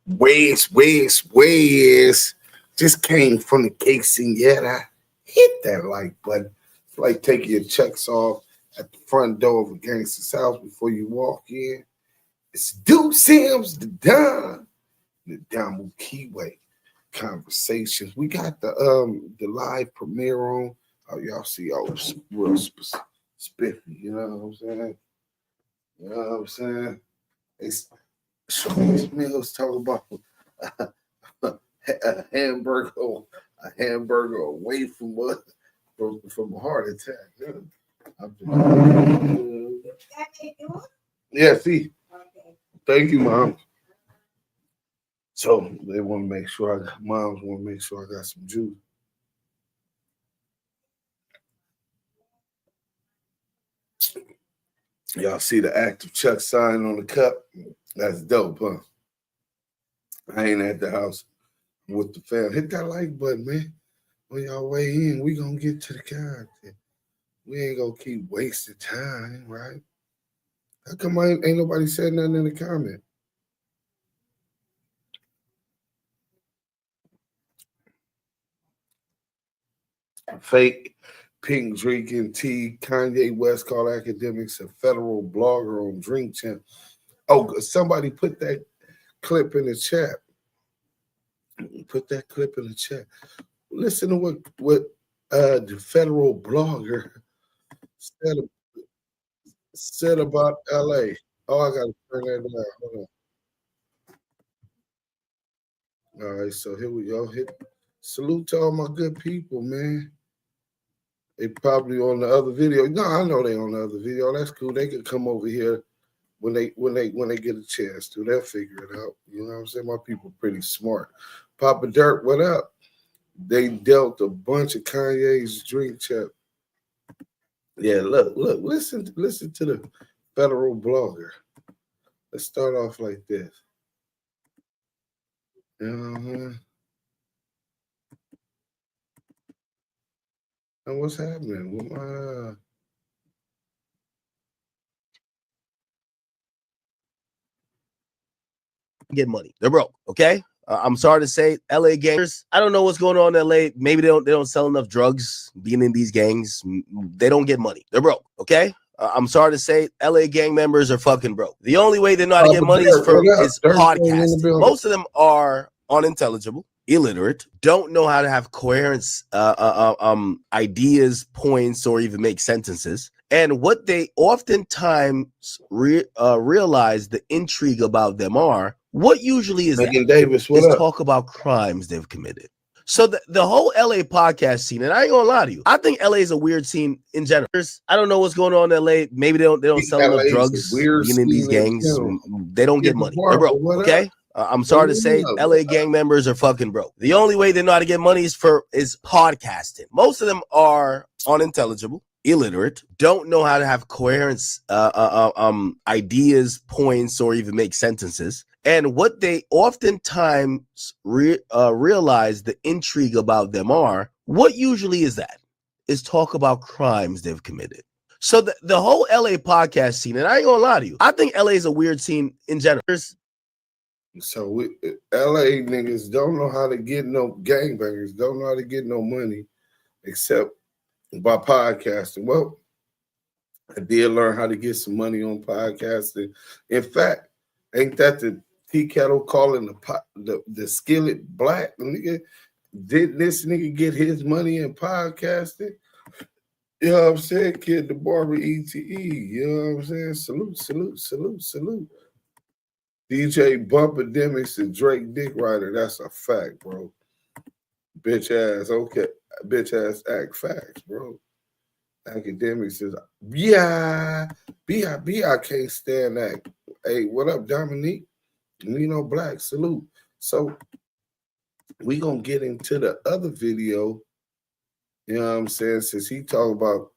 Where's just came from the quinceañera. Hit that like button. It's like taking your checks off at the front door of a gangster's house before you walk in. It's Duse M's the Damu Kiwe Conversations. We got the live premiere on. Oh, y'all see real spiffy, you know what I'm saying? You know what I'm saying? These meals talk about a hamburger away from a heart attack. Yeah, see. Thank you, Mom. So they want to make sure moms want to make sure I got some juice. Y'all see the active Chuck sign on the cup? That's dope, huh? I ain't at the house with the fam. Hit that like button, man. When y'all weigh in, we gonna get to the content. We ain't gonna keep wasting time, right? How come ain't nobody said nothing in the comment? Fake pink drinking tea. Kanye West called Akademiks a federal blogger on Drink Champ. Oh, somebody put that clip in the chat. Put that clip in the chat. Listen to what the federal blogger said about LA. Oh, I gotta turn that down. Hold on. All right, so here we go. Salute to all my good people, man. They probably on the other video. No, I know they on the other video. That's cool. They can come over here when they get a chance to. They'll figure it out. You know what I'm saying? My people pretty smart. Papa Dirt, what up? They dealt a bunch of Kanye's drink champ. Yeah, look, listen to the federal blogger. Let's start off like this. And what's happening with my get money? They're broke, okay? I'm sorry to say, LA gangsters, I don't know what's going on in LA. Maybe they don't sell enough drugs being in these gangs. They don't get money. They're broke, okay? I'm sorry to say, LA gang members are fucking broke. The only way they know how to get money is podcasting. Most of them are unintelligible, illiterate, don't know how to have coherent ideas, points, or even make sentences. And what they oftentimes realize the intrigue about them are, what usually is Davis, talk about crimes they've committed. So the whole LA podcast scene, and I ain't gonna lie to you, I think LA is a weird scene in general. I don't know what's going on in LA. Maybe they don't sell enough drugs being in these gangs. They don't get money. They're broke, okay? I'm sorry to say, LA gang members are fucking broke. The only way they know how to get money is podcasting. Most of them are unintelligible, illiterate, don't know how to have coherent ideas, points, or even make sentences. And what they oftentimes realize the intrigue about them are, what usually is talk about crimes they've committed. So the whole LA podcast scene, and I ain't gonna lie to you, I think LA is a weird scene in general. So LA niggas don't know how to get no gangbangers, don't know how to get no money except by podcasting. Well, I did learn how to get some money on podcasting. In fact, ain't that the tea kettle calling the skillet black? Nigga, did this nigga get his money in podcasting? You know what I'm saying? Kid the Barber ETE. You know what I'm saying? Salute. DJ Bumpademics and Drake Dick Rider. That's a fact, bro. Bitch ass act facts, bro. Akademiks is I can't stand that. Hey, what up, Dominique? Nino Black, salute. So we gonna get into the other video. You know what I'm saying? Since he talking about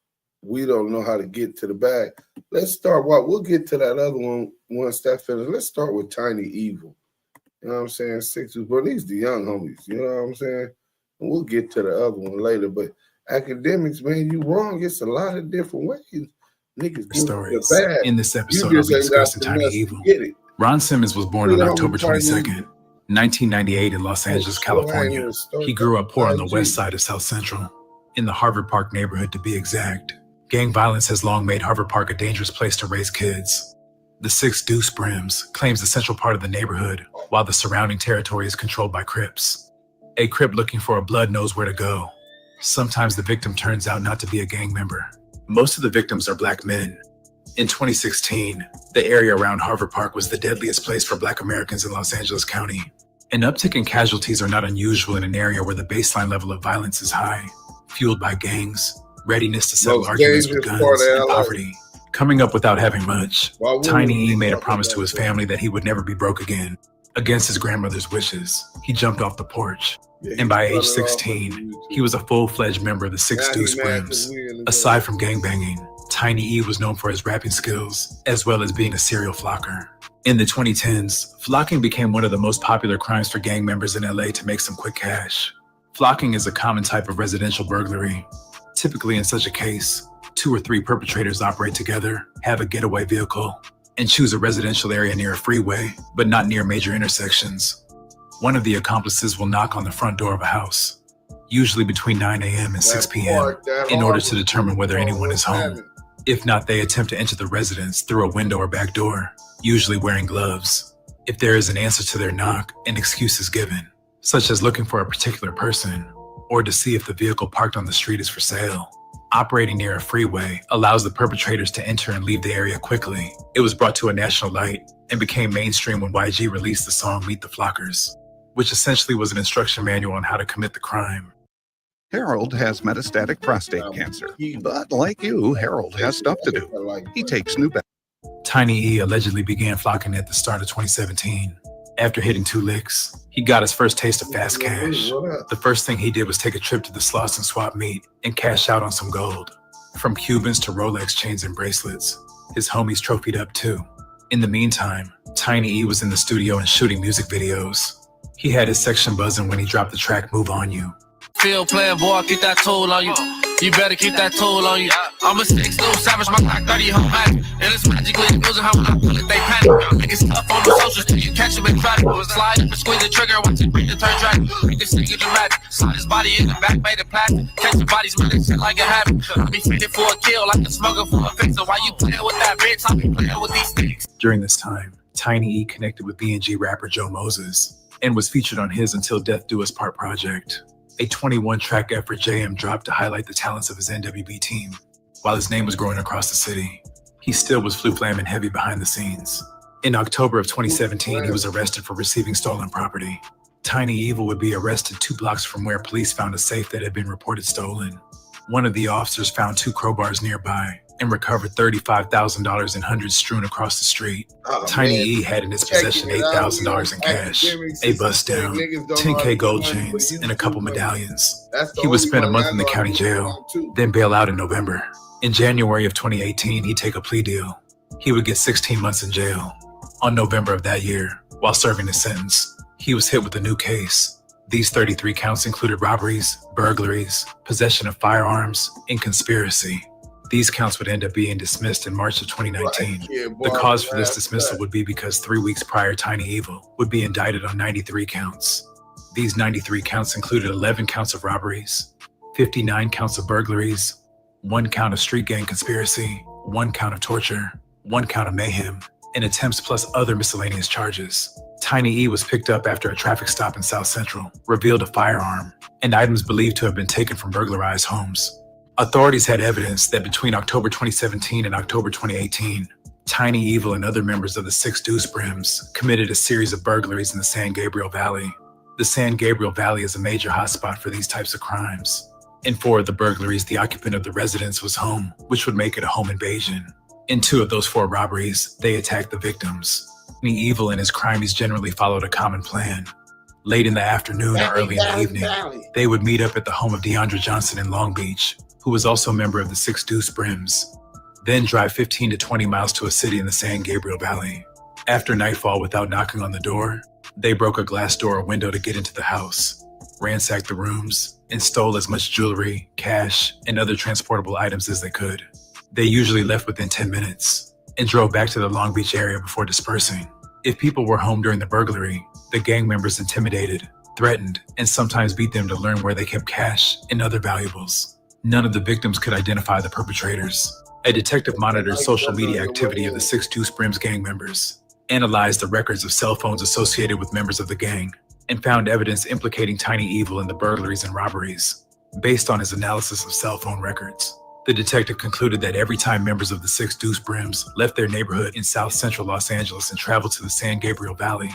we don't know how to get to the bag. Let's start. We'll get to that other one once that finishes. Let's start with Tiny Evil. You know what I'm saying? Sixers, but these the young homies. You know what I'm saying? And we'll get to the other one later. But Akademiks, man, you wrong. It's a lot of different ways. Niggas stories. In this episode, I'll be discussing Tiny Evil. Ron Simmons was born on October 22nd, 1998 in Los Angeles, California. He grew up poor on the west side of South Central, in the Harvard Park neighborhood to be exact. Gang violence has long made Harvard Park a dangerous place to raise kids. The 6 Duse Brims claims the central part of the neighborhood, while the surrounding territory is controlled by Crips. A Crip looking for a blood knows where to go. Sometimes the victim turns out not to be a gang member. Most of the victims are black men. In 2016, the area around Harvard Park was the deadliest place for Black Americans in Los Angeles County. An uptick in casualties are not unusual in an area where the baseline level of violence is high, fueled by gangs, readiness to settle arguments with guns, and poverty. Coming up without having much, Tiny E made a promise to his family that he would never be broke again. Against his grandmother's wishes, he jumped off the porch. And by age 16, he was a full-fledged member of the 6 Duse Brims. Aside from gangbanging, Tiny E was known for his rapping skills, as well as being a serial flocker. In the 2010s, flocking became one of the most popular crimes for gang members in LA to make some quick cash. Flocking is a common type of residential burglary. Typically in such a case, 2 or 3 perpetrators operate together, have a getaway vehicle, and choose a residential area near a freeway, but not near major intersections. One of the accomplices will knock on the front door of a house, usually between 9 a.m. and 6 p.m., in order to determine whether anyone is home. If not, they attempt to enter the residence through a window or back door, usually wearing gloves. If there is an answer to their knock, an excuse is given, such as looking for a particular person, or to see if the vehicle parked on the street is for sale. Operating near a freeway allows the perpetrators to enter and leave the area quickly. It was brought to a national light and became mainstream when YG released the song Meet the Flockers, which essentially was an instruction manual on how to commit the crime. Harold has metastatic prostate cancer, but like you, Harold has stuff to do. He takes new Tiny E allegedly began flocking at the start of 2017. After hitting 2 licks, he got his first taste of fast cash. The first thing he did was take a trip to the slots and swap meet and cash out on some gold. From Cubans to Rolex chains and bracelets, his homies trophied up too. In the meantime, Tiny E was in the studio and shooting music videos. He had his section buzzing when he dropped the track Move On You. Feel playing, boy, keep that tool on you. You better keep that tool on you. I'm a 6 little savage, my Glock 30 home magic. And it's magically losing how when I pull it, they panic. Niggas stuff on the socials till you catch them in traffic. Slide up and squeeze the trigger, watch it break the turn track. Make this nigga dramatic. Slide his body in the back, made of plastic. Catch the bodies with shit like a habit. I be fitted for a kill, like a smoker for a fix. So why you playing with that bitch? I be playing with these sticks. During this time, Tiny E connected with B&G rapper Joe Moses and was featured on his Until Death Do Us Part project. A 21-track effort JM dropped to highlight the talents of his NWB team. While his name was growing across the city, he still was flu-flamming heavy behind the scenes. In October of 2017, he was arrested for receiving stolen property. Tiny Evil would be arrested 2 blocks from where police found a safe that had been reported stolen. One of the officers found 2 crowbars nearby and recovered $35,000 in hundreds strewn across the street. Tiny E had in his possession $8,000 in cash, a bust down, 10K gold chains, and a couple medallions. He would spend a month in the county jail, then bail out in November. In January of 2018, he'd take a plea deal. He would get 16 months in jail. On November of that year, while serving his sentence, he was hit with a new case. These 33 counts included robberies, burglaries, possession of firearms, and conspiracy. These counts would end up being dismissed in March of 2019. The cause for this dismissal would be because 3 weeks prior, Tiny Evil would be indicted on 93 counts. These 93 counts included 11 counts of robberies, 59 counts of burglaries, 1 count of street gang conspiracy, 1 count of torture, 1 count of mayhem, and attempts plus other miscellaneous charges. Tiny E was picked up after a traffic stop in South Central, revealed a firearm, and items believed to have been taken from burglarized homes. Authorities had evidence that between October 2017 and October 2018, Tiny Evil and other members of the 6 Duse Brims committed a series of burglaries in the San Gabriel Valley. The San Gabriel Valley is a major hotspot for these types of crimes. In 4 of the burglaries, the occupant of the residence was home, which would make it a home invasion. In 2 of those 4 robberies, they attacked the victims. Tiny Evil and his crimies generally followed a common plan. Late in the afternoon or early in the evening, they would meet up at the home of DeAndre Johnson in Long Beach, who was also a member of the 6 Duse Brims, then drive 15 to 20 miles to a city in the San Gabriel Valley. After nightfall, without knocking on the door, they broke a glass door or window to get into the house, ransacked the rooms, and stole as much jewelry, cash, and other transportable items as they could. They usually left within 10 minutes and drove back to the Long Beach area before dispersing. If people were home during the burglary, the gang members intimidated, threatened, and sometimes beat them to learn where they kept cash and other valuables. None of the victims could identify the perpetrators. A detective monitored social media activity of the 6 Duse Brims gang members, analyzed the records of cell phones associated with members of the gang, and found evidence implicating Tiny Evil in the burglaries and robberies. Based on his analysis of cell phone records, the detective concluded that every time members of the 6 Duse Brims left their neighborhood in South Central Los Angeles and traveled to the San Gabriel Valley,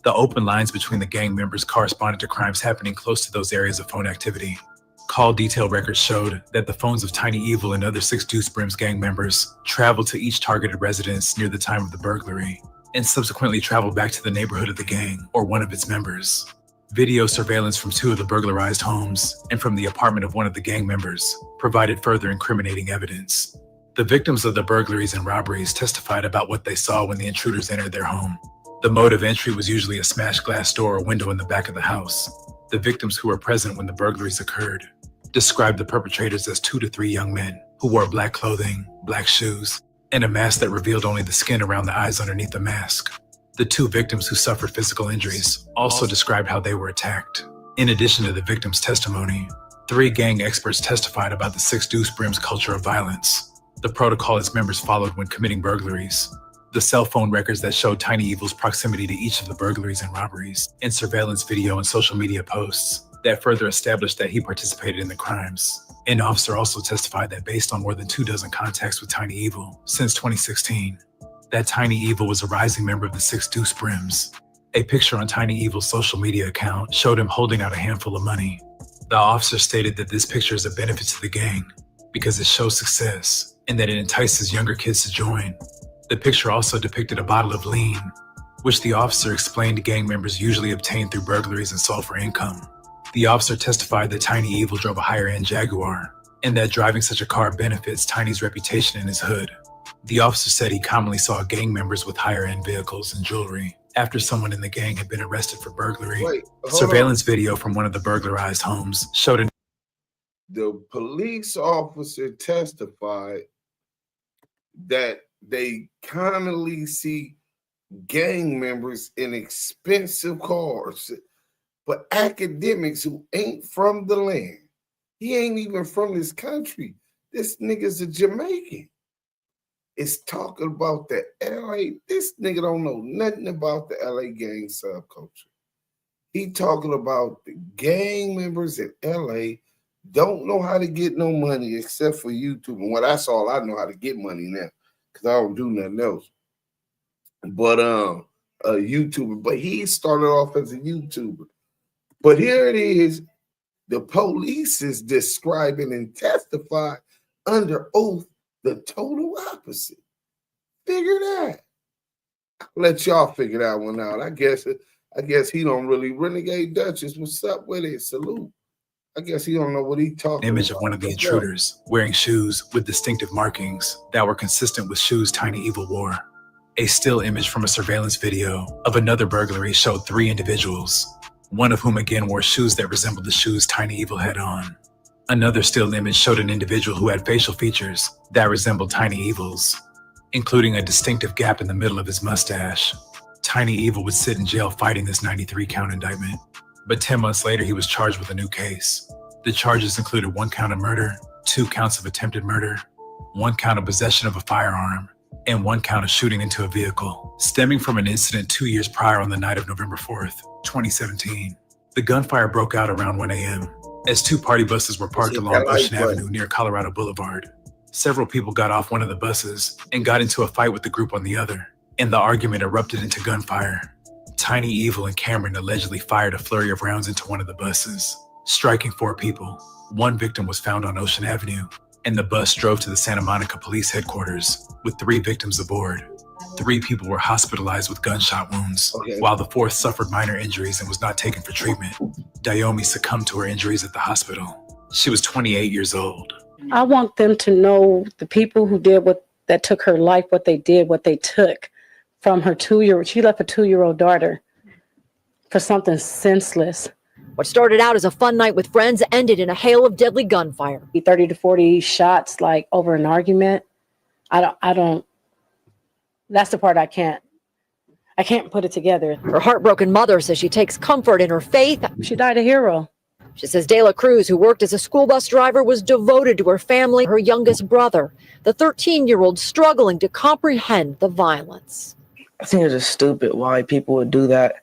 the open lines between the gang members corresponded to crimes happening close to those areas of phone activity. Call detail records showed that the phones of Tiny Evil and other 6 Duse Brims gang members traveled to each targeted residence near the time of the burglary, and subsequently traveled back to the neighborhood of the gang or one of its members. Video surveillance from 2 of the burglarized homes and from the apartment of one of the gang members provided further incriminating evidence. The victims of the burglaries and robberies testified about what they saw when the intruders entered their home. The mode of entry was usually a smashed glass door or window in the back of the house. The victims who were present when the burglaries occurred described the perpetrators as 2 to 3 young men who wore black clothing, black shoes, and a mask that revealed only the skin around the eyes underneath the mask. The 2 victims who suffered physical injuries also described how they were attacked. In addition to the victims' testimony, 3 gang experts testified about the 6 Duse Brims culture of violence, the protocol its members followed when committing burglaries, the cell phone records that showed Tiny Evil's proximity to each of the burglaries and robberies, and surveillance video and social media posts that further established that he participated in the crimes. An officer also testified that based on more than 24 contacts with Tiny Evil since 2016, that Tiny Evil was a rising member of the 6 Duse Brims. A picture on Tiny Evil's social media account showed him holding out a handful of money. The officer stated that this picture is a benefit to the gang because it shows success and that it entices younger kids to join. The picture also depicted a bottle of lean, which the officer explained gang members usually obtain through burglaries and sold for income. The officer testified that Tiny Evil drove a higher-end Jaguar, and that driving such a car benefits Tiny's reputation in his hood. The officer said he commonly saw gang members with higher-end vehicles and jewelry after someone in the gang had been arrested for burglary. Surveillance video from one of the burglarized homes showed the police officer testified that they commonly see gang members in expensive cars. But Akademiks who ain't from the land, he ain't even from this country. This nigga's a Jamaican. It's talking about the LA. This nigga don't know nothing about the LA gang subculture. He talking about the gang members in LA don't know how to get no money except for YouTube. And well, that's all I know how to get money now, because I don't do nothing else. But a YouTuber. But he started off as a YouTuber. But here it is, the police is describing and testify under oath the total opposite. Figure that. I'll let y'all figure that one out. I guess he don't really. Renegade Duchess, what's up with it? Salute. I guess he don't know what he talking image about. Of one of the intruders wearing shoes with distinctive markings that were consistent with shoes Tiny Evil wore. A still image from a surveillance video of another burglary showed 3 individuals, one of whom again wore shoes that resembled the shoes Tiny Evil had on. Another still image showed an individual who had facial features that resembled Tiny Evil's, including a distinctive gap in the middle of his mustache. Tiny Evil would sit in jail fighting this 93-count indictment, but 10 months later he was charged with a new case. The charges included 1 count of murder, 2 counts of attempted murder, 1 count of possession of a firearm, and 1 count of shooting into a vehicle, stemming from an incident 2 years prior on the night of November 4th, 2017. The gunfire broke out around 1 a.m. as 2 party buses were parked along Ocean Avenue near Colorado Boulevard. Several people got off one of the buses and got into a fight with the group on the other, and the argument erupted into gunfire. Tiny Evil and Cameron allegedly fired a flurry of rounds into one of the buses, striking 4 people. 1 victim was found on Ocean Avenue, and the bus drove to the Santa Monica police headquarters with 3 victims aboard. 3 people were hospitalized with gunshot wounds, while the 4th suffered minor injuries and was not taken for treatment. Dayomi succumbed to her injuries at the hospital. She was 28 years old. I want them to know, the people who did that took her life, what they did, what they took from her 2-year-old. She left a 2-year-old daughter for something senseless. What started out as a fun night with friends ended in a hail of deadly gunfire. 30 to 40 shots, like over an argument. I don't, that's the part I can't I can't put it together. Her heartbroken mother says she takes comfort in her faith. She died a hero. She says De La Cruz, who worked as a school bus driver, was devoted to her family, her youngest brother, the 13-year-old struggling to comprehend the violence. I think it's just stupid why people would do that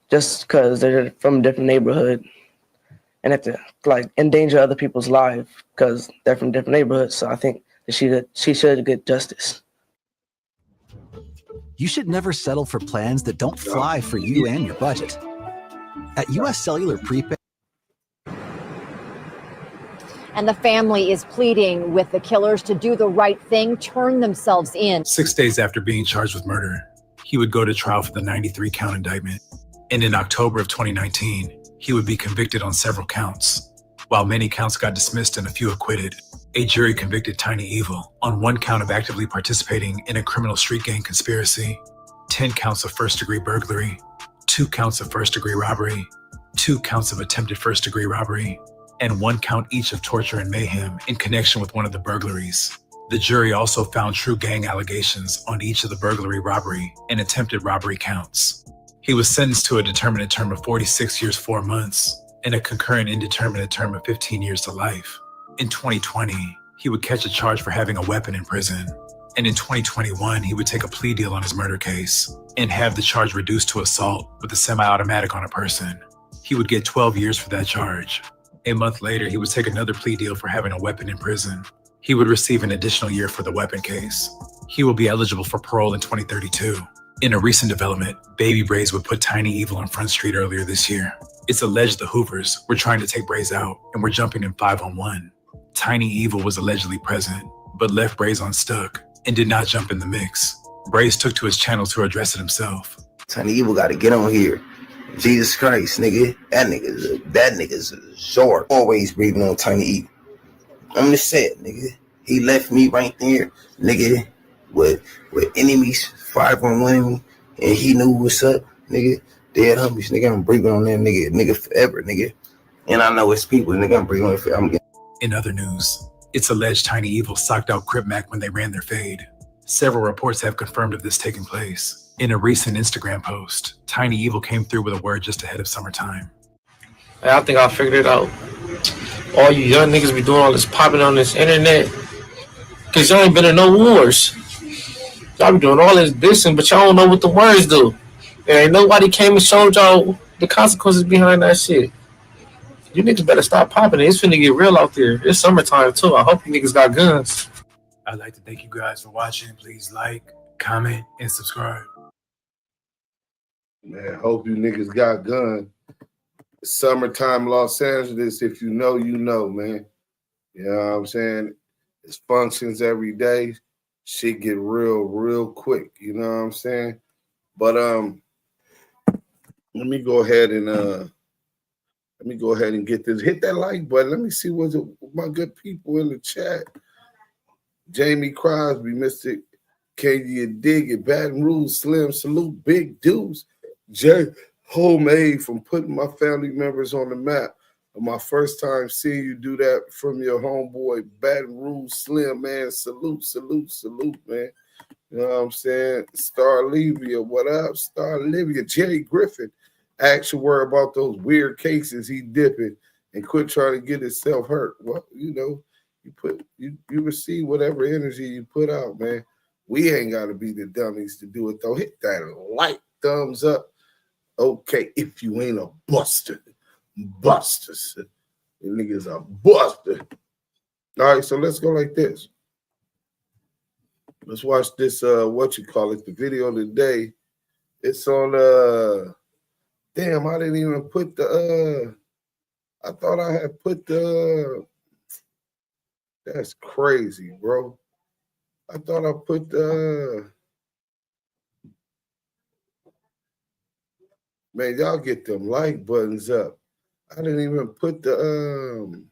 just because they're from a different neighborhood and have to like endanger other people's lives because they're from different neighborhoods. So I think that she should get justice. You should never settle for plans that don't fly for you and your budget. At U.S. Cellular Prepaid. And the family is pleading with the killers to do the right thing, turn themselves in. 6 days after being charged with murder, he would go to trial for the 93-count indictment. And in October of 2019, he would be convicted on several counts. While many counts got dismissed and a few acquitted, a jury convicted Tiny Evil on 1 count of actively participating in a criminal street gang conspiracy, 10 counts of first-degree burglary, 2 counts of first-degree robbery, 2 counts of attempted first-degree robbery, and 1 count each of torture and mayhem in connection with one of the burglaries. The jury also found true gang allegations on each of the burglary, robbery, and attempted robbery counts. He was sentenced to a determinate term of 46 years, 4 months, and a concurrent indeterminate term of 15 years to life. In 2020, he would catch a charge for having a weapon in prison. And in 2021, he would take a plea deal on his murder case and have the charge reduced to assault with a semi-automatic on a person. He would get 12 years for that charge. A month later, he would take another plea deal for having a weapon in prison. He would receive an additional year for the weapon case. He will be eligible for parole in 2032. In a recent development, Baby Braze would put Tiny Evil on Front Street earlier this year. It's alleged the Hoovers were trying to take Braze out and were jumping in 5-on-1. Tiny Evil was allegedly present, but left Braze unstuck and did not jump in the mix. Braze took to his channel to address it himself. Tiny Evil got to get on here. Jesus Christ, nigga. That nigga's short. Always breathing on Tiny Evil. I'm just saying, nigga. He left me right there, nigga, with enemies, 5-on-1 me, and he knew what's up, nigga. Dead homies, nigga. I'm breathing on that nigga forever, nigga. And I know it's people, nigga. I'm breathing on it forever. In other news, it's alleged Tiny Evil socked out Crip Mac when they ran their fade. Several reports have confirmed of this taking place. In a recent Instagram post, Tiny Evil came through with a word just ahead of summertime. I think I figured it out. All you young niggas be doing all this popping on this internet because y'all ain't been in no wars. Y'all be doing all this dissing, but y'all don't know what the words do. And ain't nobody came and showed y'all the consequences behind that shit. You niggas better stop popping it. It's finna get real out there. It's summertime too. I hope you niggas got guns. I'd like to thank you guys for watching. Please like, comment, and subscribe. Man, hope you niggas got guns. Summertime Los Angeles, if you know, you know, man. You know what I'm saying? It's functions every day. Shit get real quick. You know what I'm saying? But let me go ahead and get this. Hit that like button. Let me see what's my good people in the chat. Jamie Crosby, Mr. Can You Dig It? Baton Rouge, Slim, salute, Big Duse. Jay Homemade from putting my family members on the map. My first time seeing you do that from your homeboy, Baton Rouge, Slim, man. Salute, man. You know what I'm saying? Star Olivia, what up? Star Olivia, Jerry Griffin. Actually worry about those weird cases he dipping and quit trying to get himself hurt. Well, you know, you receive whatever energy you put out, man. We ain't got to be the dummies to do it, though. Hit that like, thumbs up. Okay, if you ain't a buster. Busters. You niggas are buster. All right, so let's go like this. Let's watch this, the video of the day. It's on, damn, I didn't even put I thought I had put that's crazy, bro. I thought I put man, y'all get them like buttons up. I didn't even put the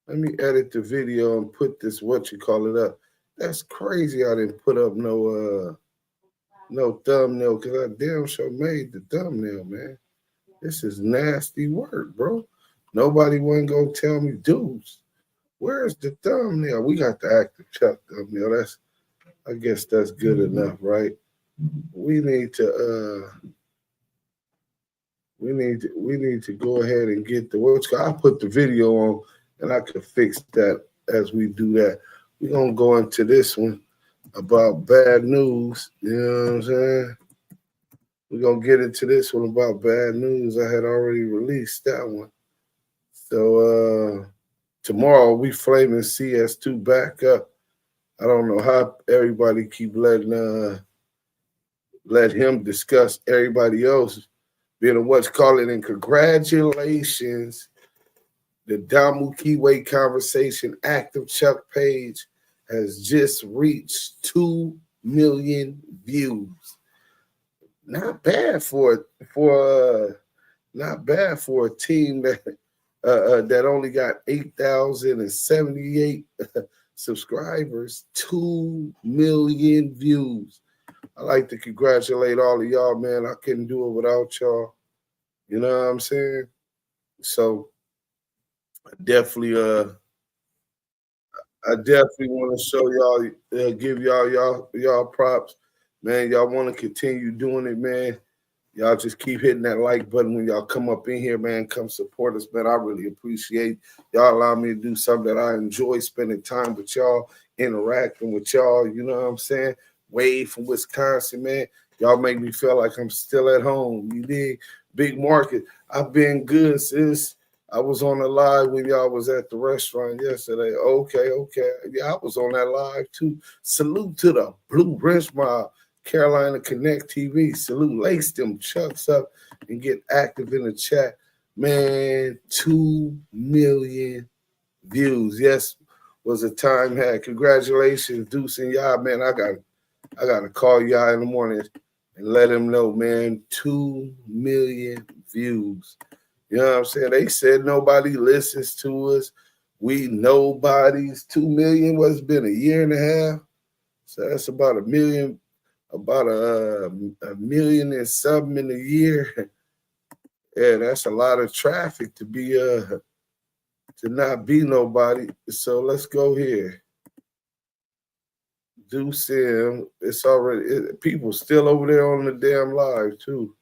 let me edit the video and put this up. That's crazy. I didn't put up no thumbnail because I damn sure made the thumbnail, man. This is nasty work, bro. Nobody wasn't gonna tell me, dudes, where's the thumbnail? We got the active Chuck thumbnail. I guess that's good enough, right? we need to go ahead and get the I'll put the video on and I can fix that as we do that. We're gonna go into this one about bad news. You know what I'm saying? We're gonna get into this one about bad news. I had already released that one. So tomorrow we flaming CS2 back up. I don't know how everybody keep let him discuss everybody else being what's calling in. Congratulations. The Damu Kiwe Conversation active Chuck page has just reached 2 million views. Not bad for a team that only got 8,078 subscribers. 2 million views. I like to congratulate all of y'all, man. I couldn't do it without y'all. You know what I'm saying? So I definitely want to show y'all, give y'all props, man. Y'all want to continue doing it, man. Y'all just keep hitting that like button when y'all come up in here, man. Come support us, man. I really appreciate y'all allowing me to do something that I enjoy, spending time with y'all, interacting with y'all. You know what I'm saying? Wade from Wisconsin, man. Y'all make me feel like I'm still at home. You dig? Big market. I've been good since I was on the live when y'all was at the restaurant yesterday. Okay. Yeah, I was on that live too. Salute to the Blue Brims Mob, Carolina Connect TV. Salute, lace them chucks up and get active in the chat. Man, 2 million views. Yes, was a time had. Congratulations, Duse and y'all, man. I gotta call y'all in the morning and let them know, man. 2 million views. You know what I'm saying? They said nobody listens to us. We nobodies. 2 million. What's been a year and a half? So that's about a million and something in a year. Yeah, that's a lot of traffic to be to not be nobody. So let's go here. Duse M. It's already people still over there on the damn live too.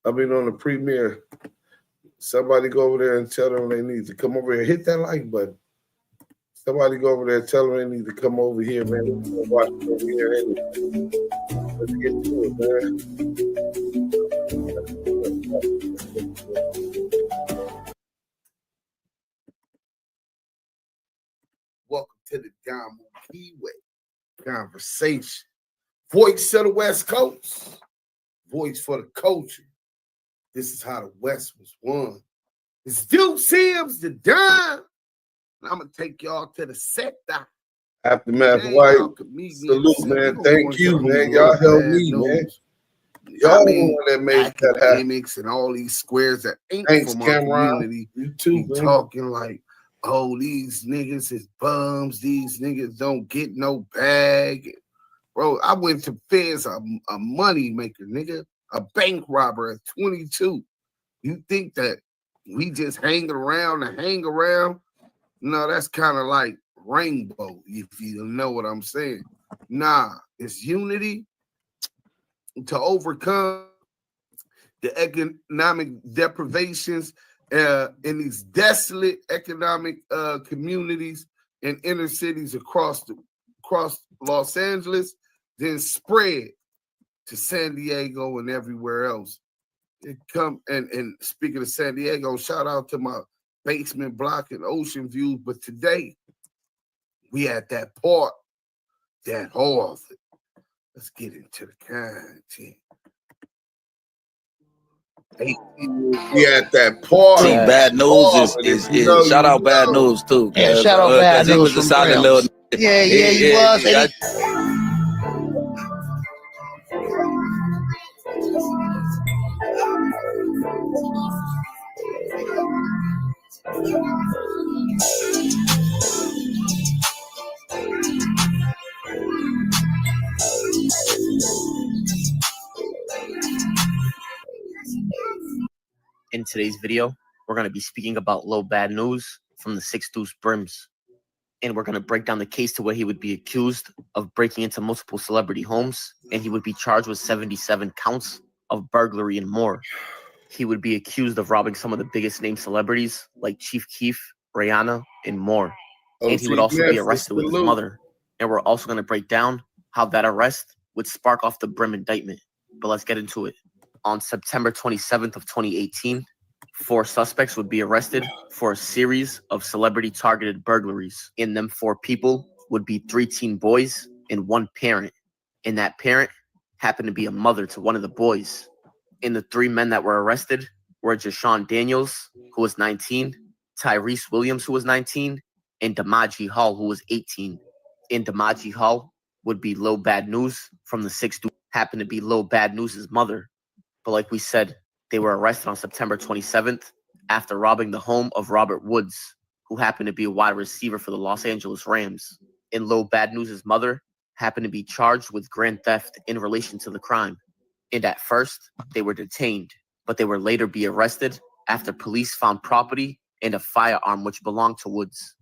I mean on the premiere. Somebody go over there and tell them they need to come over here. Hit that like button. Somebody go over there and tell them they need to come over here, man. We're gonna watch it over here anyway. Let's get to it, man. Welcome to the Damu Kiwe Conversation. Voice of the West Coast. Voice for the culture. This is how the West was won. It's Duse M's the dime. I'm going to take y'all to the sector. Aftermath White. Salute, man. Thank you, man. Y'all help me, man. Y'all that made that happen. Akademiks and all these squares that ain't from our community. You too, man. Talking like, oh, these niggas is bums. These niggas don't get no bag. Bro, I went to Feds, a money maker, nigga. A bank robber at 22. You think that we just hang around and hang around? No, that's kind of like Rainbow, if you know what I'm saying. Nah, it's unity to overcome the economic deprivations in these desolate economic communities and inner cities across Los Angeles, then spread to San Diego and everywhere else. It come and speaking of San Diego, shout out to my basement block and ocean view. But today we at that part, that Harvard. Let's get into the content. We at that part. See, bad news is shout out bad news too. Yeah, shout out bad news. He was a solid little. Yeah, he was. In today's video, we're going to be speaking about low bad news from the 6 Deuce Brims. And we're going to break down the case to where he would be accused of breaking into multiple celebrity homes, and he would be charged with 77 counts of burglary and more. He would be accused of robbing some of the biggest name celebrities like Chief Keef, Rihanna, and more. And he would also be arrested with his mother. And we're also going to break down how that arrest would spark off the Brim indictment. But let's get into it. On September 27th of 2018, 4 suspects would be arrested for a series of celebrity-targeted burglaries. In them 4 people would be 3 teen boys and 1 parent. And that parent happened to be a mother to one of the boys. And the 3 men that were arrested were Jashawn Daniels, who was 19, Tyrese Williams, who was 19, and Damaji Hall, who was 18. And Damaji Hall would be Lil Bad News from the 6th, who happened to be Lil Bad News' mother. But like we said, they were arrested on September 27th after robbing the home of Robert Woods, who happened to be a wide receiver for the Los Angeles Rams. And Lil Bad News' mother happened to be charged with grand theft in relation to the crime. And at first, they were detained, but they would later be arrested after police found property and a firearm which belonged to Woods.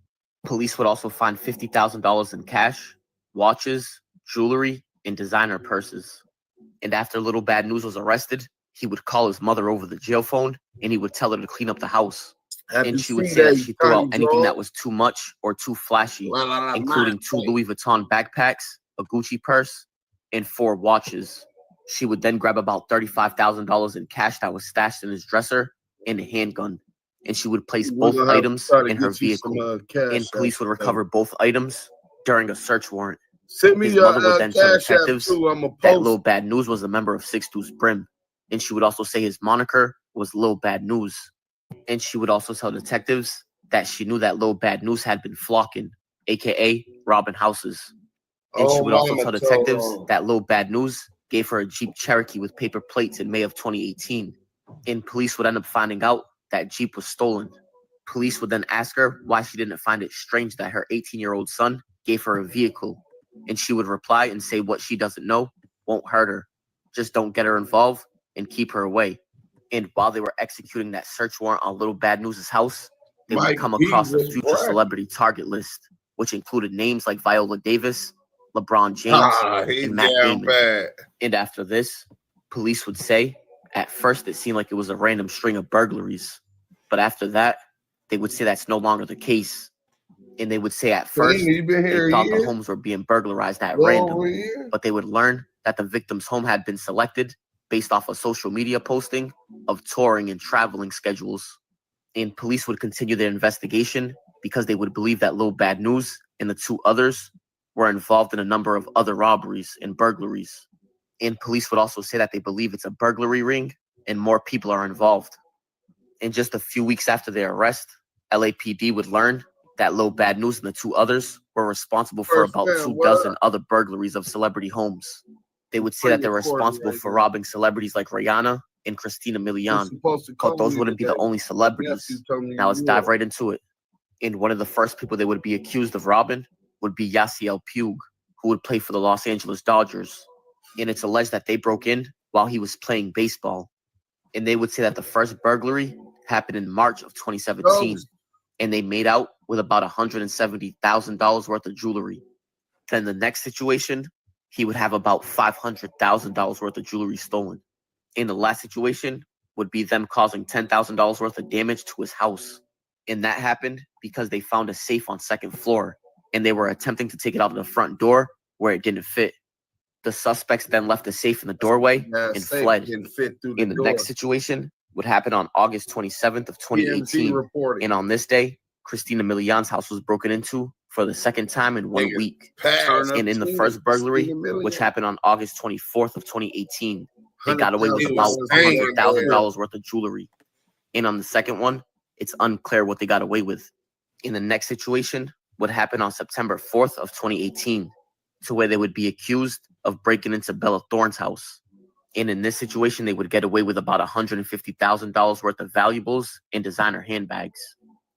Police would also find $50,000 in cash, watches, jewelry, and designer purses. And after Lil Bad News was arrested, he would call his mother over the jail phone, and he would tell her to clean up the house. And she would say that she threw out anything that was too much or too flashy, including 2 Louis Vuitton backpacks, a Gucci purse, and 4 watches. She would then grab about $35,000 in cash that was stashed in his dresser and a handgun. And she would place both items in her vehicle. And police would recover both items during a search warrant. His mother would then tell detectives that Lil Bad News was a member of 6 Duse Brim. And she would also say his moniker was Lil Bad News. And she would also tell detectives that she knew that Lil Bad News had been flocking, aka robbing houses. And she would also tell detectives that Lil Bad News gave her a Jeep Cherokee with paper plates in May of 2018. And police would end up finding out that Jeep was stolen. Police would then ask her why she didn't find it strange that her 18-year-old son gave her a vehicle. And she would reply and say what she doesn't know won't hurt her. Just don't get her involved and keep her away. And while they were executing that search warrant on Lil Bad News' house, they would come across a future celebrity target list, which included names like Viola Davis, LeBron James, and Matt Damon. And after this, police would say, at first it seemed like it was a random string of burglaries. But after that, they would say that's no longer the case. And they would say at first they thought the homes were being burglarized at random. But they would learn that the victim's home had been selected based off a social media posting of touring and traveling schedules. And police would continue their investigation because they would believe that Lil Bad News and the 2 others were involved in a number of other robberies and burglaries. And police would also say that they believe it's a burglary ring and more people are involved. And just a few weeks after their arrest, LAPD would learn that Lil Bad News and the 2 others were responsible for about 24 other burglaries of celebrity homes. They would say that they were responsible for robbing celebrities like Rihanna and Christina Milian, but those wouldn't be the only celebrities. Now let's dive right into it. And one of the first people they would be accused of robbing would be Yasiel Puig, who would play for the Los Angeles Dodgers. And it's alleged that they broke in while he was playing baseball. And they would say that the first burglary happened in March of 2017. And they made out with about $170,000 worth of jewelry. Then the next situation, he would have about $500,000 worth of jewelry stolen. And the last situation would be them causing $10,000 worth of damage to his house. And that happened because they found a safe on 2nd floor. And they were attempting to take it out of the front door where it didn't fit. The suspects then left the safe in the doorway and fled. And the next situation would happen on August 27th of 2018. And on this day, Christina Milian's house was broken into for the 2nd time in 1 week. And in the first burglary, which happened on August 24th of 2018, they got away with about $100,000 worth of jewelry. And on the second one, it's unclear what they got away with. In the next situation, what happened on September 4th of 2018, to where they would be accused of breaking into Bella Thorne's house. And in this situation, they would get away with about $150,000 worth of valuables and designer handbags.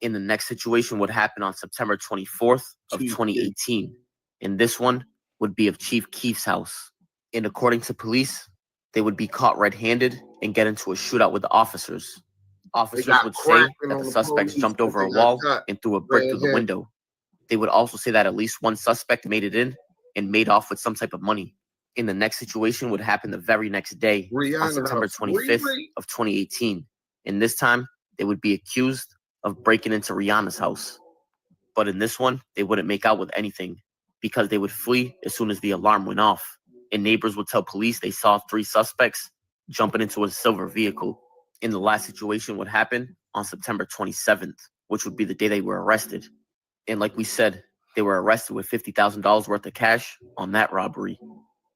In the next situation would happen on September 24th of 2018. And this one would be of Chief Keef's house. And according to police, they would be caught red-handed and get into a shootout with the officers. Officers would say that the suspects jumped over a wall and threw a brick through the window. They would also say that at least one suspect made it in and made off with some type of money. And the next situation would happen the very next day, Rihanna on September 25th of 2018. And this time, they would be accused of breaking into Rihanna's house. But in this one, they wouldn't make out with anything because they would flee as soon as the alarm went off. And neighbors would tell police they saw 3 suspects jumping into a silver vehicle. And the last situation would happen on September 27th, which would be the day they were arrested. And like we said, they were arrested with $50,000 worth of cash on that robbery.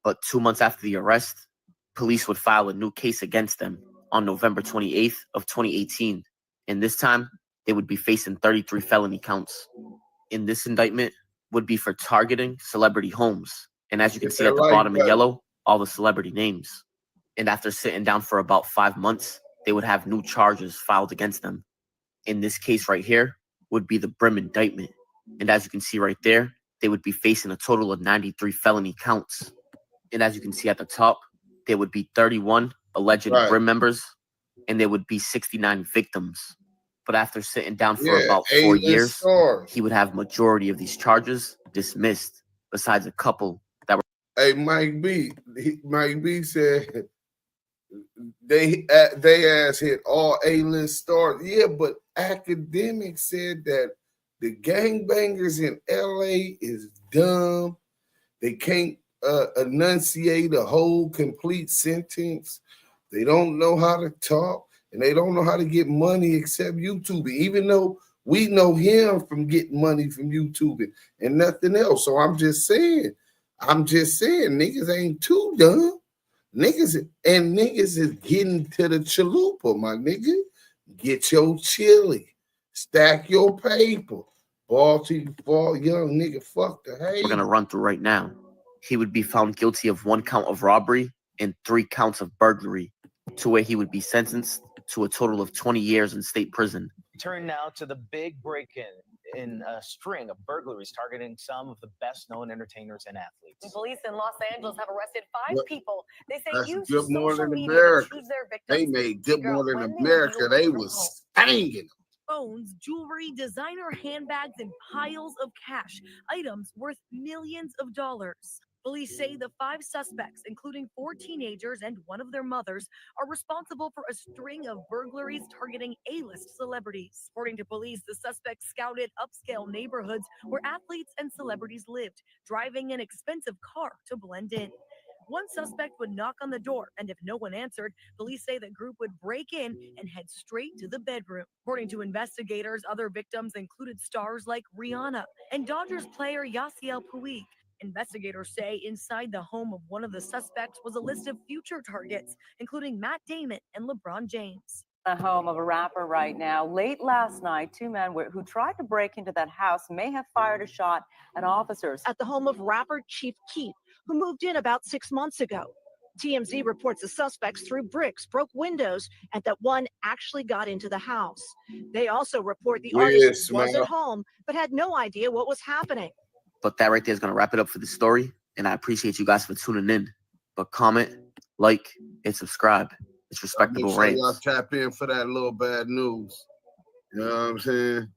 But 2 months after the arrest, police would file a new case against them on November 28th of 2018. And this time, they would be facing 33 felony counts. In this indictment would be for targeting celebrity homes. And as you can see at the bottom in yellow, all the celebrity names. And after sitting down for about 5 months, they would have new charges filed against them. In this case right here would be the Brim indictment. And as you can see right there, they would be facing a total of 93 felony counts. And as you can see at the top, there would be 31 alleged Brim members, and there would be 69 victims. But after sitting down for about 4 years, he would have majority of these charges dismissed, besides a couple that were. Hey, Mike B said they ass hit all A-list stars. Yeah, but Akademiks said that the gangbangers in LA is dumb. They can't enunciate a whole complete sentence. They don't know how to talk, and they don't know how to get money except YouTube. Even though we know him from getting money from YouTube and nothing else. So I'm just saying, niggas ain't too dumb. Niggas is getting to the chalupa, my nigga. Get your chili, stack your paper, ball till you fall, young nigga. Fuck the hate. We're gonna run through right now. He would be found guilty of 1 count of robbery and 3 counts of burglary, to where he would be sentenced to a total of 20 years in state prison. Turn now to the big break-in in a string of burglaries targeting some of the best-known entertainers and athletes. Police in Los Angeles have arrested 5 people. They say use Good social Morning media America. to choose their victims. They made Good Morning America. They was banging. Phones, jewelry, designer handbags, and piles of cash, items worth millions of dollars. Police say the 5 suspects, including 4 teenagers and one of their mothers, are responsible for a string of burglaries targeting A-list celebrities. According to police, the suspects scouted upscale neighborhoods where athletes and celebrities lived, driving an expensive car to blend in. One suspect would knock on the door, and if no one answered, police say the group would break in and head straight to the bedroom. According to investigators, other victims included stars like Rihanna and Dodgers player Yasiel Puig. Investigators say inside the home of one of the suspects was a list of future targets, including Matt Damon and LeBron James. The home of a rapper right now. Late last night, 2 men who tried to break into that house may have fired a shot at officers. At the home of rapper Chief Keef, who moved in about 6 months ago. TMZ reports the suspects threw bricks, broke windows, and that one actually got into the house. They also report the artist was at home, but had no idea what was happening. But that right there is going to wrap it up for the story. And I appreciate you guys for tuning in. But comment, like, and subscribe. It's respectable rates. Y'all tap in for that little bad news. You know what I'm saying?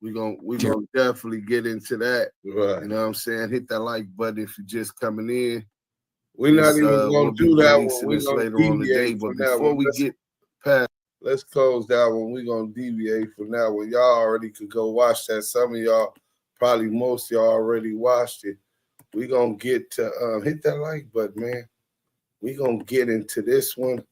We're gonna definitely get into that. Right. You know what I'm saying? Hit that like button if you're just coming in. We're not even gonna do that one. We're gonna later on the day. But before we get past, let's close that one. We're gonna deviate from that one. Y'all already could go watch that. Some of y'all, probably most of y'all already watched it. We're gonna get to hit that like button, man. We're gonna get into this one.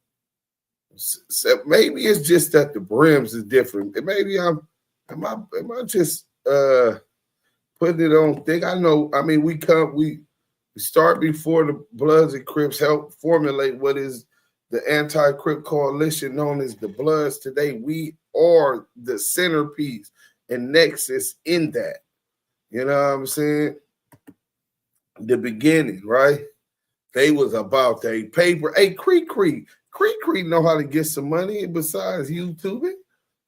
So maybe it's just that the brims is different. Maybe am I just putting it on thing? I know, I mean, we start before the Bloods and Crips help formulate what is the anti-Crip coalition known as the Bloods today. We are the centerpiece and nexus in that. You know what I'm saying? The beginning, right? They was about their paper. Hey, Creek know how to get some money besides YouTubing.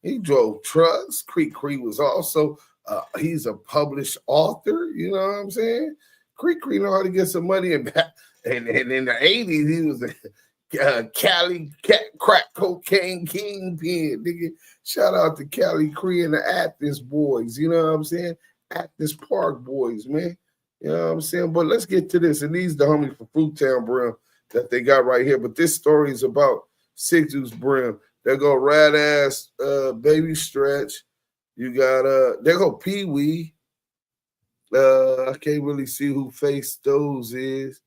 He drove trucks. Creek was also, he's a published author. You know what I'm saying? Creek know how to get some money. And in the 80s, he was a Cali crack cocaine kingpin. Nigga. Shout out to Cali Cree and the Athens boys. You know what I'm saying? at this Park Boys, man. You know what I'm saying? But let's get to this. And these the homies from Fruittown Brim that they got right here. But this story is about 6 Deuce Brim. They go Rad Ass, Baby Stretch. You got they go Pee Wee. I can't really see who Face those is.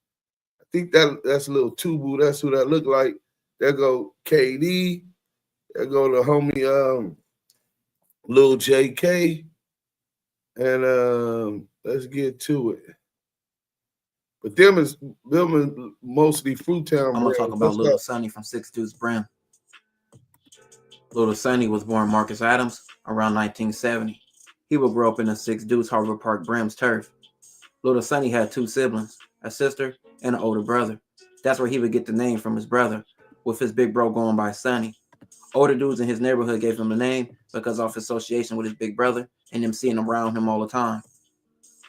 I think that's a little Tubu. That's who that look like. There go KD. There go the homie Lil JK. And let's get to it. But them is mostly Fruittown. I'm gonna talk about Little Sonny from 6 Deuce Brim. Little Sonny was born Marcus Adams around 1970. He would grow up in the 6 Deuce Harvard Park Brim's turf. Little Sonny had 2 siblings, a sister and an older brother. That's where he would get the name from his brother, with his big bro going by Sonny. Older dudes in his neighborhood gave him the name because of association with his big brother and them seeing him around him all the time.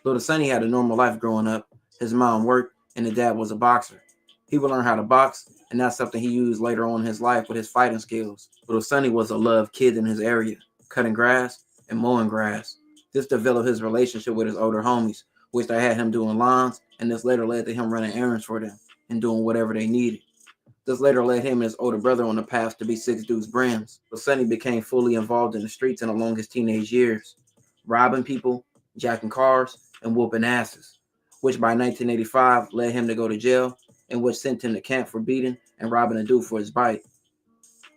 Little Sonny had a normal life growing up. His mom worked and his dad was a boxer. He would learn how to box, and that's something he used later on in his life with his fighting skills. Little Sonny was a loved kid in his area, cutting grass and mowing grass. This developed his relationship with his older homies, which they had him doing lawns, and this later led to him running errands for them and doing whatever they needed. This later led him and his older brother on the path to be 6 Deuce Brims. But Sonny became fully involved in the streets and along his teenage years, robbing people, jacking cars, and whooping asses, which by 1985 led him to go to jail, and which sent him to camp for beating and robbing a dude for his bite.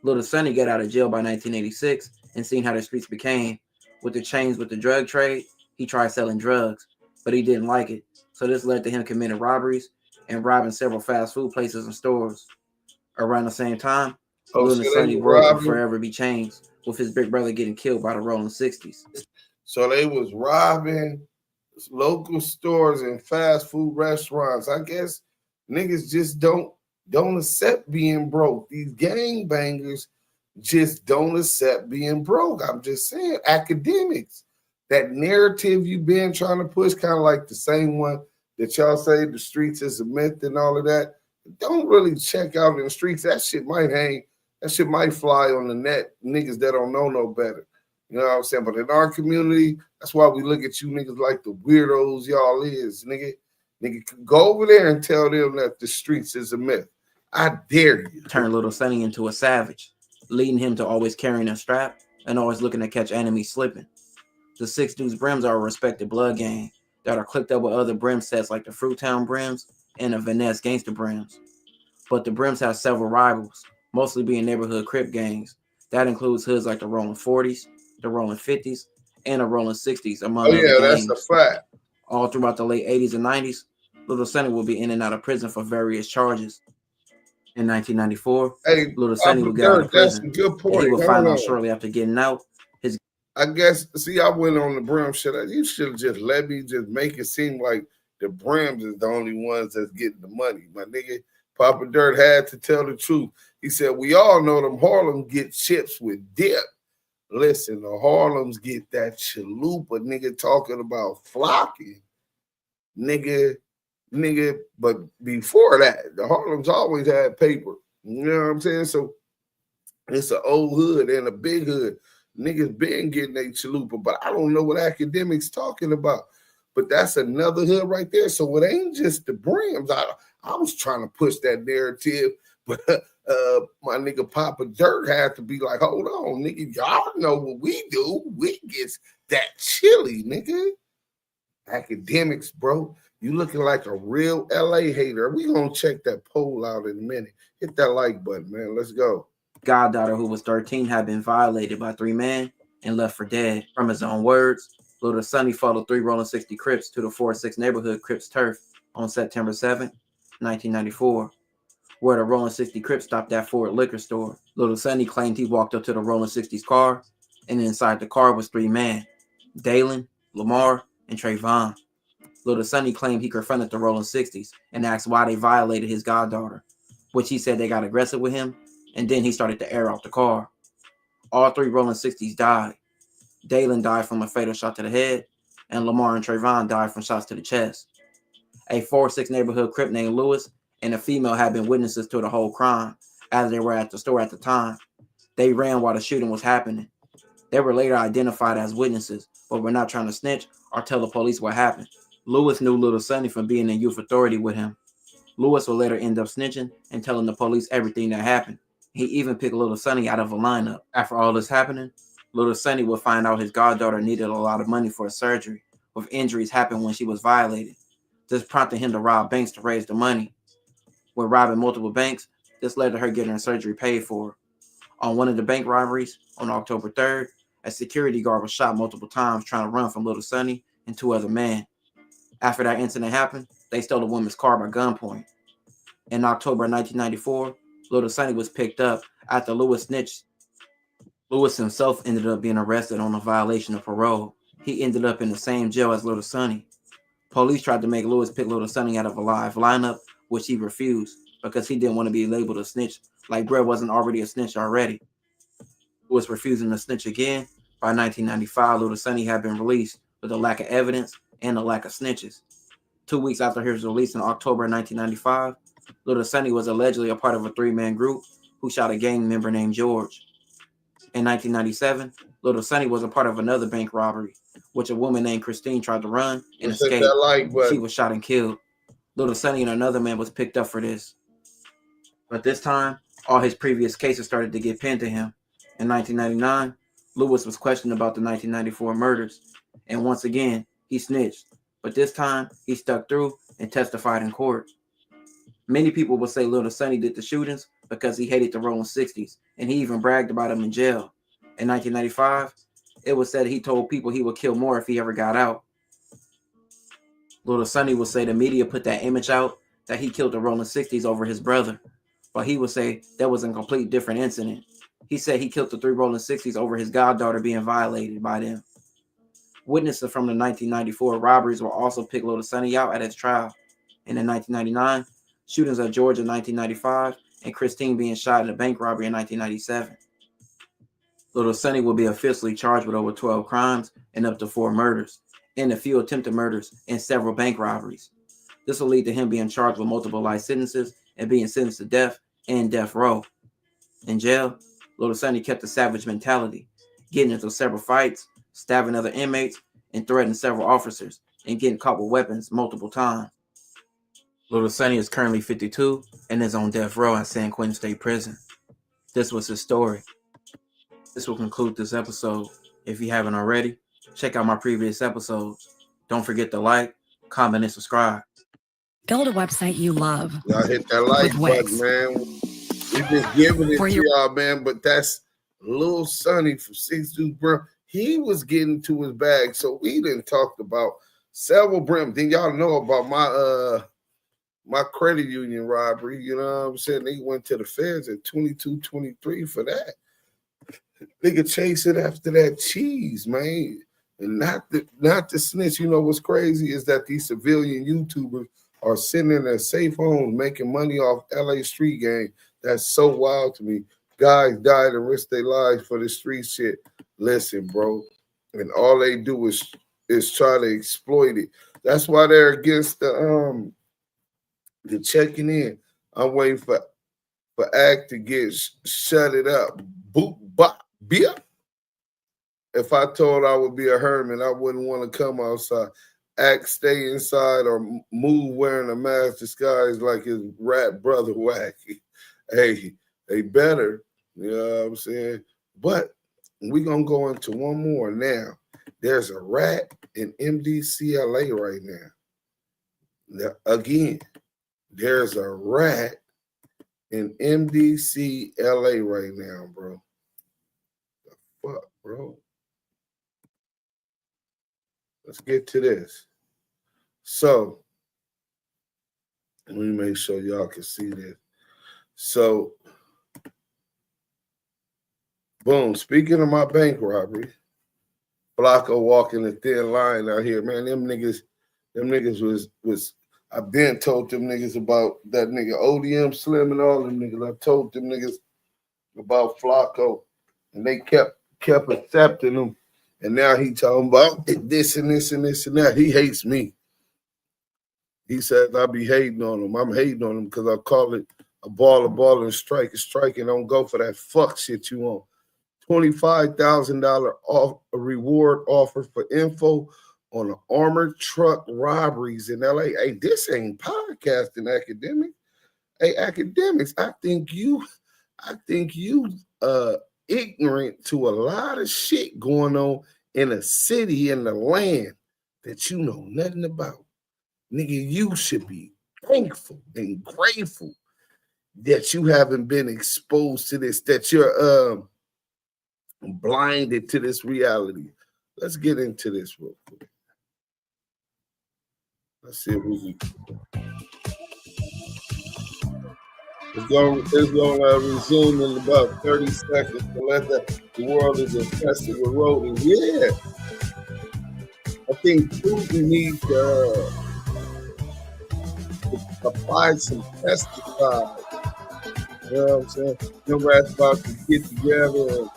Little Sonny got out of jail by 1986 and seen how the streets became. With the chains with the drug trade, he tried selling drugs, but he didn't like it. So this led to him committing robberies and robbing several fast food places and stores. Around the same time, Little Sonny world would forever be changed, with his big brother getting killed by the Rolling 60s. So they was robbing local stores and fast food restaurants. I guess niggas just don't accept being broke. These gangbangers just don't accept being broke. I'm just saying, Akademiks, that narrative you've been trying to push, kind of like the same one that y'all say the streets is a myth and all of that. Don't really check out in the streets. That shit might hang. That shit might fly on the net. Niggas that don't know no better. You know what I'm saying? But in our community, that's why we look at you niggas like the weirdos y'all is, nigga. Nigga, go over there and tell them that the streets is a myth. I dare you. Turn Little Sonny into a savage, leading him to always carrying a strap and always looking to catch enemies slipping. The 6 Deuce Brims are a respected blood gang that are clicked up with other Brim sets like the Fruittown Brims and the Vanessa Gangster Brims. But the Brims have several rivals, mostly being neighborhood Crip gangs. That includes hoods like the Rolling 40s, the Rolling 50s, and the Rolling 60s, among other gangs. That's a fact. All throughout the late 80s and 90s, Little Sonny will be in and out of prison for various charges. In 1994, Little Sonny would get out of prison. That's a good point. He would find out shortly after getting out. I guess, see, I went on the Brim shit. You should have just let me just make it seem like the Brims is the only ones that's getting the money. My nigga, Papa Dirt had to tell the truth. He said, we all know them Harlem get chips with dip. Listen, the Harlems get that chalupa, nigga, talking about flocking. Nigga, but before that, the Harlems always had paper. You know what I'm saying? So it's an old hood and a big hood. Niggas been getting a chalupa, but I don't know what Akademiks talking about. But that's another hood right there. So it ain't just the Brims. I was trying to push that narrative, but my nigga Papa Dirt had to be like, hold on, nigga, y'all know what we do. We get that chili, nigga. Akademiks, bro. You looking like a real LA hater. We gonna check that poll out in a minute. Hit that like button, man. Let's go. Goddaughter, who was 13, had been violated by 3 men and left for dead. From his own words, Little Sonny followed 3 Rolling 60 Crips to the 4-6 neighborhood Crips turf on September 7, 1994, where the Rolling 60 Crips stopped at Ford liquor store. Little Sonny claimed he walked up to the Rolling 60's car, and inside the car was 3 men, Dalen, Lamar, and Trayvon. Little Sonny claimed he confronted the Rolling 60s and asked why they violated his goddaughter, which he said they got aggressive with him, and then he started to air out the car. All 3 Rolling 60s died. Dalen died from a fatal shot to the head, and Lamar and Trayvon died from shots to the chest. A 4-6 neighborhood Crip named Lewis and a female had been witnesses to the whole crime, as they were at the store at the time. They ran while the shooting was happening. They were later identified as witnesses, but were not trying to snitch or tell the police what happened. Lewis knew Little Sonny from being in youth authority with him. Lewis would later end up snitching and telling the police everything that happened. He even picked Little Sonny out of a lineup. After all this happening, Little Sonny would find out his goddaughter needed a lot of money for a surgery, with injuries happened when she was violated. This prompted him to rob banks to raise the money. When robbing multiple banks, this led to her getting her surgery paid for. On one of the bank robberies, on October 3rd, a security guard was shot multiple times trying to run from Little Sonny and two other men. After that incident happened, they stole the woman's car by gunpoint. In October 1994, Little Sonny was picked up after Lewis snitched. Lewis himself ended up being arrested on a violation of parole. He ended up in the same jail as Little Sonny. Police tried to make Lewis pick Little Sonny out of a live lineup, which he refused because he didn't want to be labeled a snitch, like Brett wasn't already a snitch already. Lewis refusing to snitch again. By 1995, Little Sonny had been released with a lack of evidence and a lack of snitches. 2 weeks after his release in October 1995, Little Sonny was allegedly a part of a three-man group who shot a gang member named George. In 1997, Little Sonny was a part of another bank robbery, which a woman named Christine tried to run and escape. She was shot and killed. Little Sonny and another man was picked up for this. But this time, all his previous cases started to get pinned to him. In 1999, Lewis was questioned about the 1994 murders, and once again, he snitched. But this time, he stuck through and testified in court. Many people will say Little Sonny did the shootings because he hated the Rolling 60s, and he even bragged about them in jail. In 1995, it was said he told people he would kill more if he ever got out. Little Sonny will say the media put that image out that he killed the Rolling 60s over his brother, but he would say that was a complete different incident. He said he killed the three Rolling 60s over his goddaughter being violated by them. Witnesses from the 1994 robberies will also pick Little Sonny out at his trial. And in 1999, shootings of Georgia in 1995 and Christine being shot in a bank robbery in 1997. Little Sonny will be officially charged with over 12 crimes and up to 4 murders, and a few attempted murders and several bank robberies. This will lead to him being charged with multiple life sentences and being sentenced to death and death row. In jail, Little Sonny kept a savage mentality, getting into several fights, stabbing other inmates, and threatening several officers, and getting caught with weapons multiple times. Little Sonny is currently 52 and is on death row at San Quentin State Prison. This was his story. This will conclude this episode. If you haven't already, check out my previous episodes. Don't forget to like, comment, and subscribe. Build a website you love. Y'all hit that like button, man. We just giving it to y'all, man. But that's Lil Sonny from 6 Duse Brim. He was getting to his bag, so we done talked about several Brim. Then y'all know about my credit union robbery. You know what I'm saying? They went to the feds at 22, 23 for that. Nigga chasing after that cheese, man. And not the snitch. You know what's crazy is that these civilian YouTubers are sitting in their safe homes making money off LA street gang. That's so wild to me. Guys died and risked their lives for the street shit. Listen, bro. And all they do is try to exploit it. That's why they're against the checking in. I'm waiting for Act to get shut it up. Boop, bop, bia. If I told I would be a hermit, I wouldn't want to come outside. Act stay inside or move wearing a mask disguised like his rat brother Wacky. Hey, they better. You know what I'm saying? But we're going to go into one more now. There's a rat in MDCLA right now. Again, there's a rat in MDCLA right now, bro. The fuck, bro? Let's get to this. So, let me make sure y'all can see this. So, boom, speaking of my bank robbery, Flacco walking a thin line out here, man. Them niggas was I've been told them niggas about that nigga ODM Slim and all them niggas. I told them niggas about Flacco, and they kept accepting him. And now he talking about this and this and this and that. He hates me. He says I be hating on him. I'm hating on him because I call it a ball, and strike. And don't go for that fuck shit you want. $25,000 off a reward offer for info on the armored truck robberies in LA. Hey, this ain't podcasting, Academics. Hey, Academics, I think you ignorant to a lot of shit going on in a city in the land that you know nothing about. Nigga, you should be thankful and grateful that you haven't been exposed to this, that you're blinded to this reality. Let's get into this real quick. Let's see if we can. It's going to resume in about 30 seconds to let the world is infested with rodents. Yeah. I think Putin needs to apply some pesticides. You know what I'm saying? Them rats about to get together and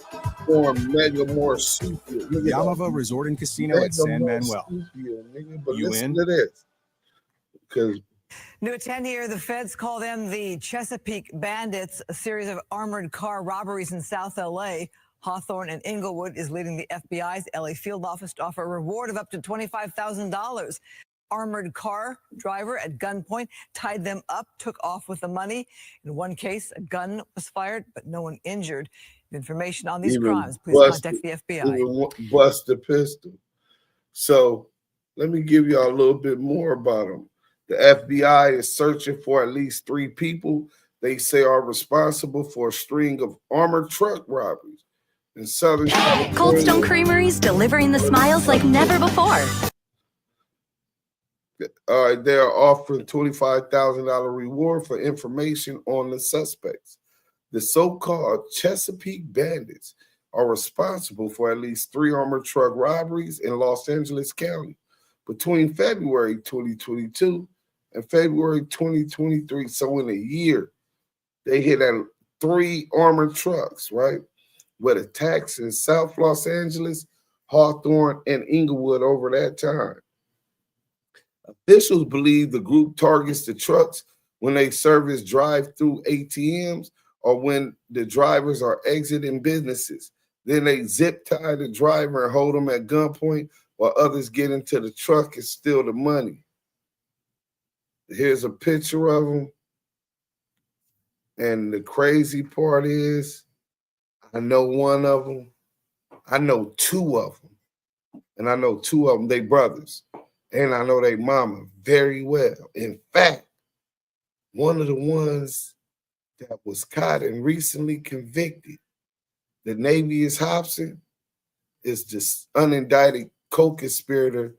form mega marsupial. Yamava Resort and Casino at San Manuel. But You listen in? to this. Because New at 10 here, the feds call them the Chesapeake Bandits, a series of armored car robberies in South LA. Hawthorne and Inglewood is leading the FBI's LA field office to offer a reward of up to $25,000. Armored car driver at gunpoint tied them up, took off with the money. In one case, a gun was fired, but no one injured. Information on these crimes, please contact the FBI. Even bust the pistol. So let me give y'all a little bit more about them. The FBI is searching for at least 3 people they say are responsible for a string of armored truck robberies in Southern California. Cold Stone Creamery's delivering the smiles like never before. All right, they are offering $25,000 reward for information on the suspects. The so-called Chesapeake Bandits are responsible for at least 3 armored truck robberies in Los Angeles County between February 2022 and February 2023. So in a year, they hit at 3 armored trucks, right? With attacks in South Los Angeles, Hawthorne, and Inglewood over that time. Officials believe the group targets the trucks when they service drive-through ATMs or when the drivers are exiting businesses. Then they zip tie the driver and hold them at gunpoint while others get into the truck and steal the money. Here's a picture of them. And the crazy part is, I know one of them. I know 2 of them. And I know 2 of them, they brothers. And I know they mama very well. In fact, one of the ones that was caught and recently convicted, the Navius Hobson, is the unindicted co-conspirator,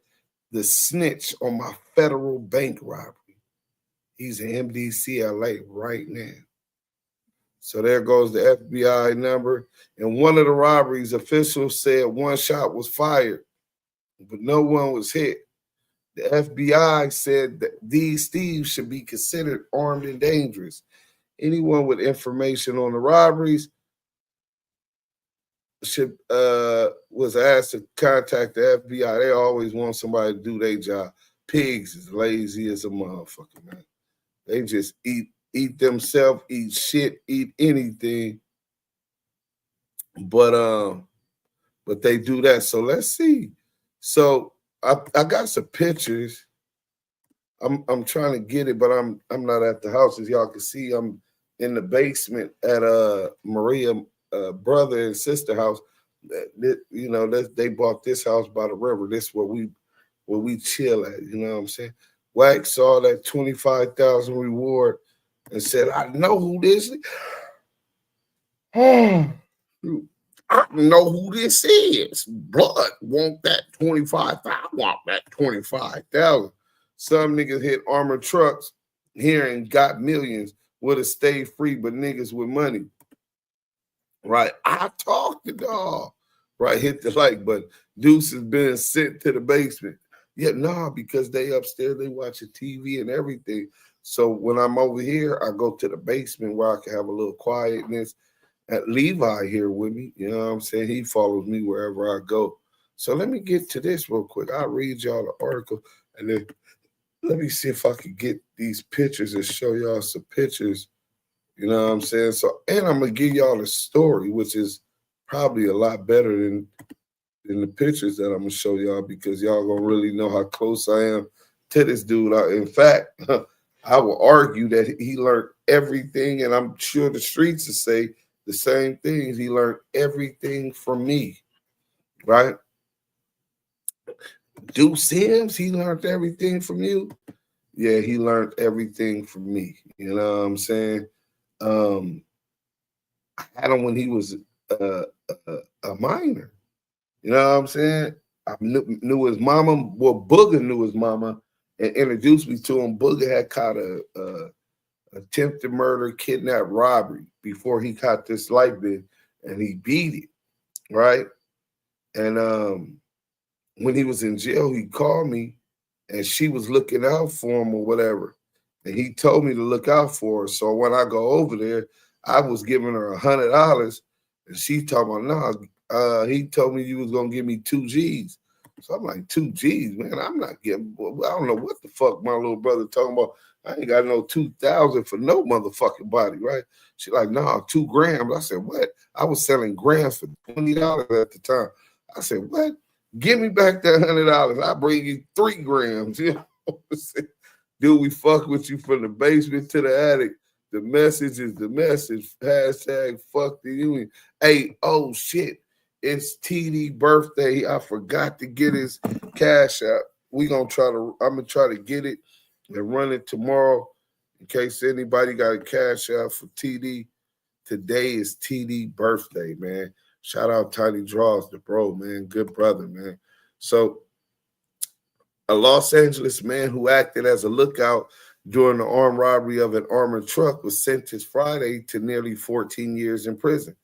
the snitch on my federal bank robbery. He's in MDCLA right now. So there goes the FBI number. And one of the robberies, officials said 1 shot was fired, but no one was hit. The FBI said that these thieves should be considered armed and dangerous. Anyone with information on the robberies should was asked to contact the FBI. They always want somebody to do their job. Pigs is lazy as a motherfucker, man. They just eat themselves, eat shit, eat anything. But they do that. So let's see. So I got some pictures. I'm trying to get it, but I'm not at the house. As y'all can see, I'm in the basement at Maria brother and sister house. They bought this house by the river. This is where we chill at. You know what I'm saying? Wax saw that $25,000 reward and said, "I know who this is. I know who this is. Blood want that 25,000. I want that 25,000." Some niggas hit armored trucks here and got millions. Would have stayed free, but niggas with money. Right? I talked to dog. Right? Hit the like button. Duse has been sent to the basement. Yeah, because they upstairs, they watching TV and everything. So when I'm over here, I go to the basement where I can have a little quietness. And Levi here with me, you know what I'm saying? He follows me wherever I go. So let me get to this real quick. I'll read y'all the article, and then let me see if I can get these pictures and show y'all some pictures. You know what I'm saying? So, and I'm going to give y'all a story, which is probably a lot better than in the pictures that I'm gonna show y'all because y'all gonna really know how close I am to this dude. In fact, I will argue that he learned everything, and I'm sure the streets will say the same things. He learned everything from me, right? Duse M, he learned everything from you. Yeah, he learned everything from me. You know what I'm saying? I had him when he was a minor. You know what I'm saying? I knew his mama. Well, Booger knew his mama and introduced me to him. Booger had caught a attempted murder, kidnap, robbery before he caught this life bid, and he beat it, right? And when he was in jail, he called me, and she was looking out for him or whatever, and he told me to look out for her. So when I go over there, I was giving her $100, and she told me, no, he told me you was gonna give me 2 G's. So I'm like, 2 G's, man. I'm not getting. I don't know what the fuck my little brother talking about. I ain't got no 2,000 for no motherfucking body, right? She like, nah, 2 grams. I said, what? I was selling grams for $20 at the time. I said, what? Give me back that $100. I bring you 3 grams. You know what I'm saying? Dude, we fuck with you from the basement to the attic. The message is the message. Hashtag fuck the union. Hey, oh shit. It's TD birthday. I forgot to get his cash out. I'm gonna try to get it and run it tomorrow in case anybody got a cash out for TD. Today is TD birthday, man. Shout out Tiny Draws, the bro, man. Good brother, man. So a Los Angeles man who acted as a lookout during the armed robbery of an armored truck was sentenced Friday to nearly 14 years in prison.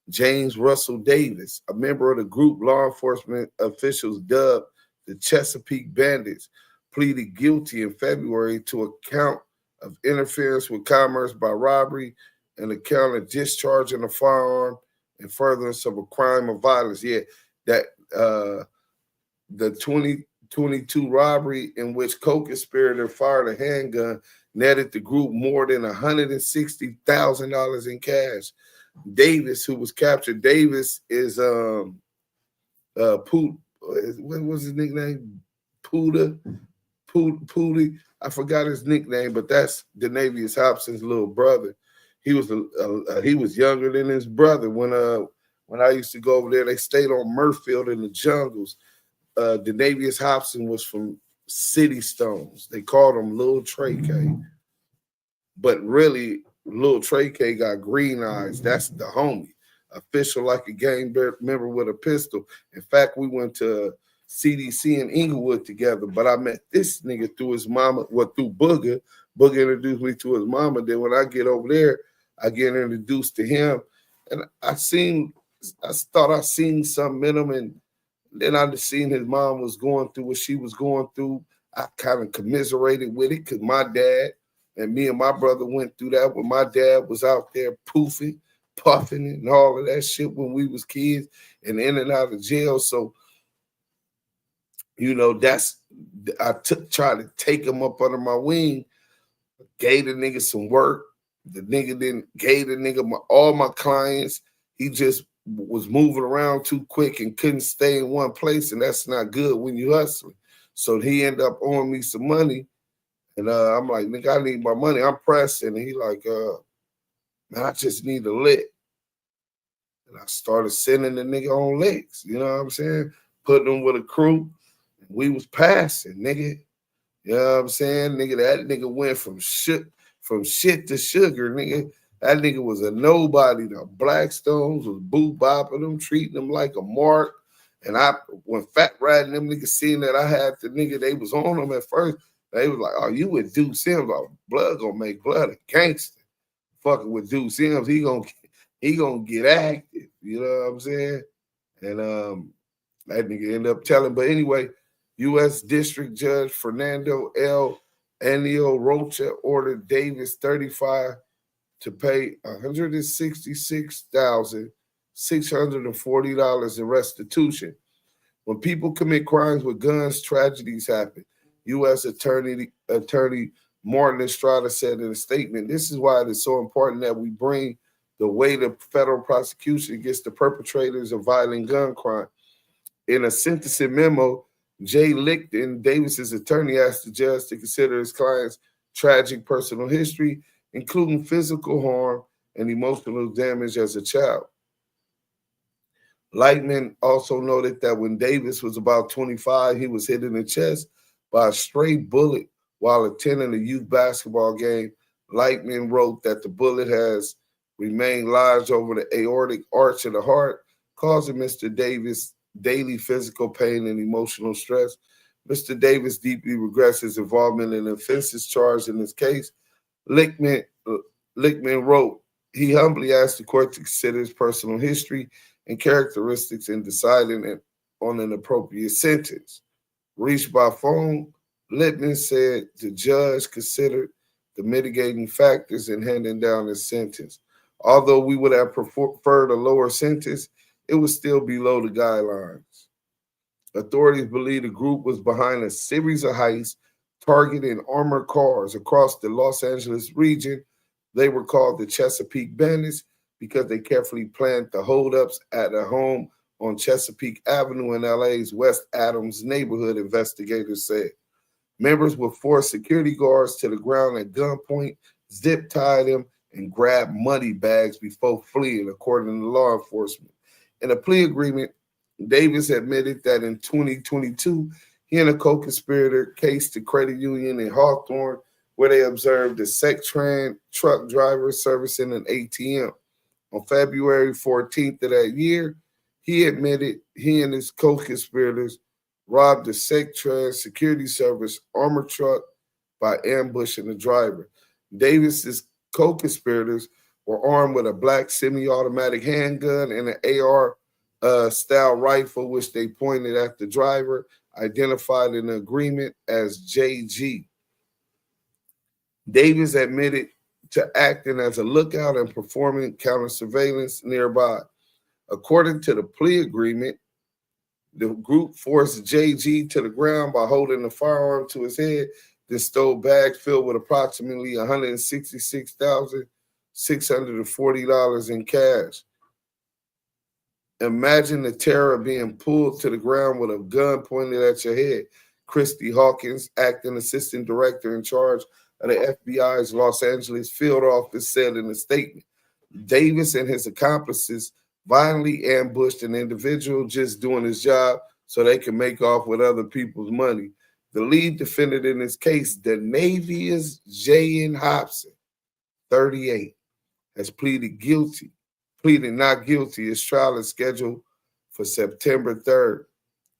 James Russell Davis, a member of the group law enforcement officials dubbed the Chesapeake Bandits, pleaded guilty in February to a count of interference with commerce by robbery and a count of discharging a firearm in furtherance of a crime of violence. Yeah, that the 2022 robbery in which co-conspirator fired a handgun netted the group more than $160,000 in cash. Davis, who was captured, Davis is what was his nickname? Pooty. I forgot his nickname, but that's Denavius Hobson's little brother. He was younger than his brother. When I used to go over there, they stayed on Murfield in the jungles. Denavius Hobson was from City Stones. They called him Lil Trey K. But really, Lil Trey K got green eyes. That's the homie. Official like a gang member with a pistol. In fact, we went to CDC in Inglewood together, but I met this nigga through his mama, through Booger. Booger introduced me to his mama. Then when I get over there, I get introduced to him. And I thought I seen something in him, and then I just seen his mom was going through what she was going through. I kind of commiserated with it because my dad and me and my brother went through that when my dad was out there poofing, puffing, and all of that shit when we was kids and in and out of jail. So, you know, tried to take him up under my wing, gave the nigga some work. The nigga gave the nigga all my clients. He just was moving around too quick and couldn't stay in one place, and that's not good when you hustling. So he ended up owing me some money. And I'm like, nigga, I need my money. I'm pressing. And he like, man, I just need a lick. And I started sending the nigga on licks. You know what I'm saying? Putting him with a crew. And we was passing, nigga. You know what I'm saying? Nigga, that nigga went from shit to sugar, nigga. That nigga was a nobody. The Blackstones was boo-bopping him, treating him like a mark. And when fat riding them niggas seen that I had the nigga, they was on him at first. They was like, oh, you with Duse M, like, blood gonna make blood a gangster. Fucking with Duse M, he gonna get active. You know what I'm saying? And that nigga ended up telling. But anyway, U.S. District Judge Fernando L. Anio Rocha ordered Davis 35 to pay $166,640 in restitution. When people commit crimes with guns, tragedies happen. U.S. Attorney Martin Estrada said in a statement, this is why it is so important that we bring the weight of federal prosecution against the perpetrators of violent gun crime. In a sentencing memo, Jay Lichten, Davis's attorney, asked the judge to consider his client's tragic personal history, including physical harm and emotional damage as a child. Lightman also noted that when Davis was about 25, he was hit in the chest by a stray bullet while attending a youth basketball game. Lightman wrote that the bullet has remained lodged over the aortic arch of the heart, causing Mr. Davis daily physical pain and emotional stress. Mr. Davis deeply regrets his involvement in the offenses charged in this case. Lichtman wrote, he humbly asked the court to consider his personal history and characteristics in deciding on an appropriate sentence. Reached by phone, Lichtman said the judge considered the mitigating factors in handing down his sentence. Although we would have preferred a lower sentence, it was still below the guidelines. Authorities believe the group was behind a series of heists targeting armored cars across the Los Angeles region. They were called the Chesapeake Bandits because they carefully planned the holdups at a home on Chesapeake Avenue in LA's West Adams neighborhood, investigators said. Members would force security guards to the ground at gunpoint, zip-tie them, and grab money bags before fleeing, according to law enforcement. In a plea agreement, Davis admitted that in 2022, he and a co-conspirator cased the credit union in Hawthorne, where they observed a Sectran truck driver servicing an ATM. On February 14th of that year, he admitted he and his co-conspirators robbed the Sectran security service armored truck by ambushing the driver. Davis's co-conspirators were armed with a black semi-automatic handgun and an AR style rifle, which they pointed at the driver, identified in the agreement as JG. Davis admitted to acting as a lookout and performing counter surveillance nearby. According to the plea agreement, the group forced JG to the ground by holding the firearm to his head, then stole bags filled with approximately $166,640 in cash. Imagine the terror of being pulled to the ground with a gun pointed at your head. Christy Hawkins, acting assistant director in charge of the FBI's Los Angeles field office, said in a statement, Davis and his accomplices violently ambushed an individual just doing his job so they can make off with other people's money. The lead defendant in this case, the Navy's J.N. Hobson, 38, has pleaded not guilty. His trial is scheduled for September 3rd.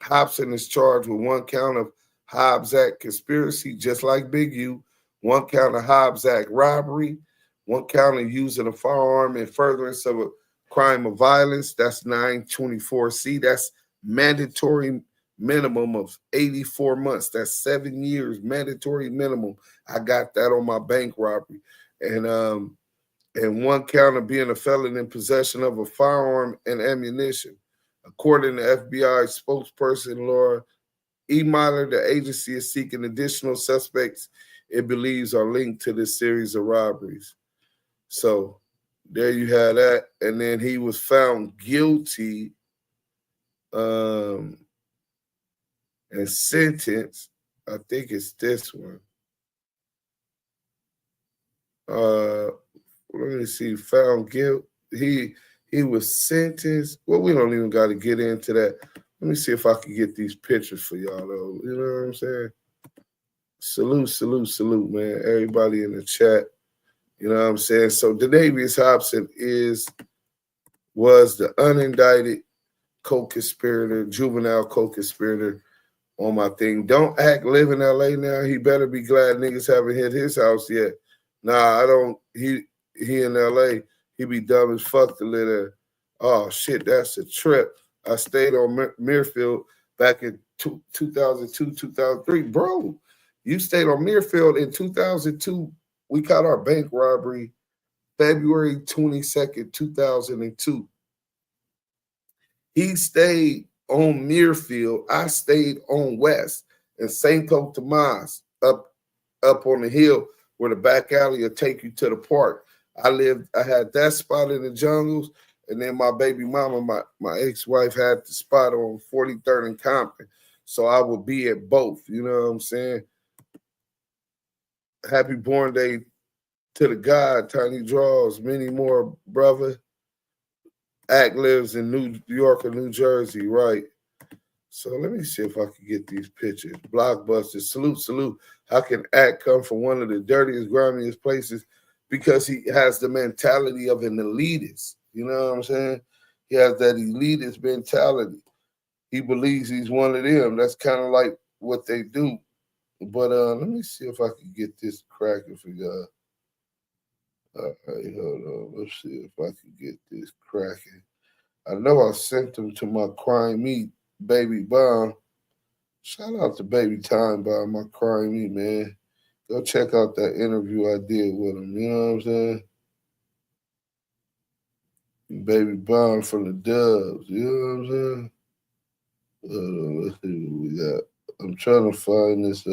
Hobson is charged with one count of Hobbs Act conspiracy, just like Big U, one count of Hobbs Act robbery, one count of using a firearm in furtherance of a crime of violence. That's 924C. That's mandatory minimum of 84 months. That's 7 years mandatory minimum. I got that on my bank robbery. And one count of being a felon in possession of a firearm and ammunition. According to FBI spokesperson Laura E. Myler, the agency is seeking additional suspects it believes are linked to this series of robberies. So there you have that. And then he was found guilty and sentenced. I think it's this one. Let me see. Found guilty. He was sentenced. Well, we don't even got to get into that. Let me see if I can get these pictures for y'all, though. You know what I'm saying? Salute, man. Everybody in the chat. You know what I'm saying? So Denavius Hobson was the unindicted co-conspirator, juvenile co-conspirator on my thing. Don't act live in LA now. He better be glad niggas haven't hit his house yet. Nah, I don't. He in LA. He be dumb as fuck to live there. Oh shit, that's a trip. I stayed on Muirfield back in 2002, 2003. Bro, you stayed on Muirfield in 2002. We caught our bank robbery February 22nd, 2002. He stayed on Muirfield. I stayed on West and Cinco de Tomas up on the hill where the back alley will take you to the park. I had that spot in the jungles, And then my baby mama, my ex-wife, had the spot on 43rd and Compton. So I would be at both. You know what I'm saying? Happy born day to the God, Tiny Draws, many more, brother. Act lives in New York or New Jersey, right? So let me see if I can get these pictures. Blockbuster, salute. How can Act come from one of the dirtiest, grimiest places? Because he has the mentality of an elitist. You know what I'm saying? He has that elitist mentality. He believes he's one of them. That's kind of like what they do. But let me see if I can get this cracking for y'all. All right, hold on. Let's see if I can get this cracking. I know I sent them to my Crime Meat Baby Bomb. Shout out to Baby Time Bomb, my Crime Meat, man. Go check out that interview I did with him. You know what I'm saying? Baby Bomb from the Dubs. You know what I'm saying? Let's see what we got. I'm trying to find this.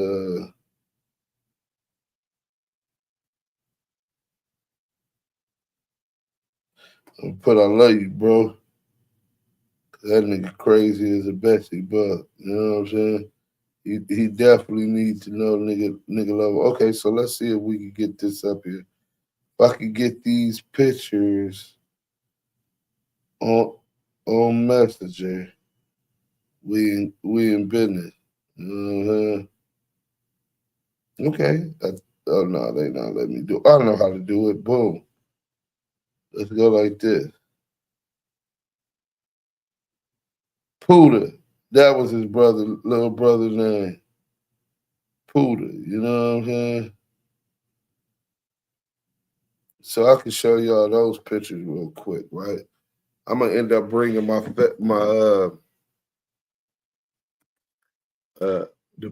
I'm put I love you, bro. That nigga crazy as a Betsy Buck. You know what I'm saying? He definitely needs to know nigga level. Okay, so let's see if we can get this up here. If I could get these pictures on Messenger, we in business. You know what I'm saying? Okay. Oh no, they not letting me do it. I don't know how to do it. Boom. Let's go like this. Puda. That was his little brother's name. Puda. You know what I'm saying? So I can show y'all those pictures real quick, right? I'm gonna end up bringing the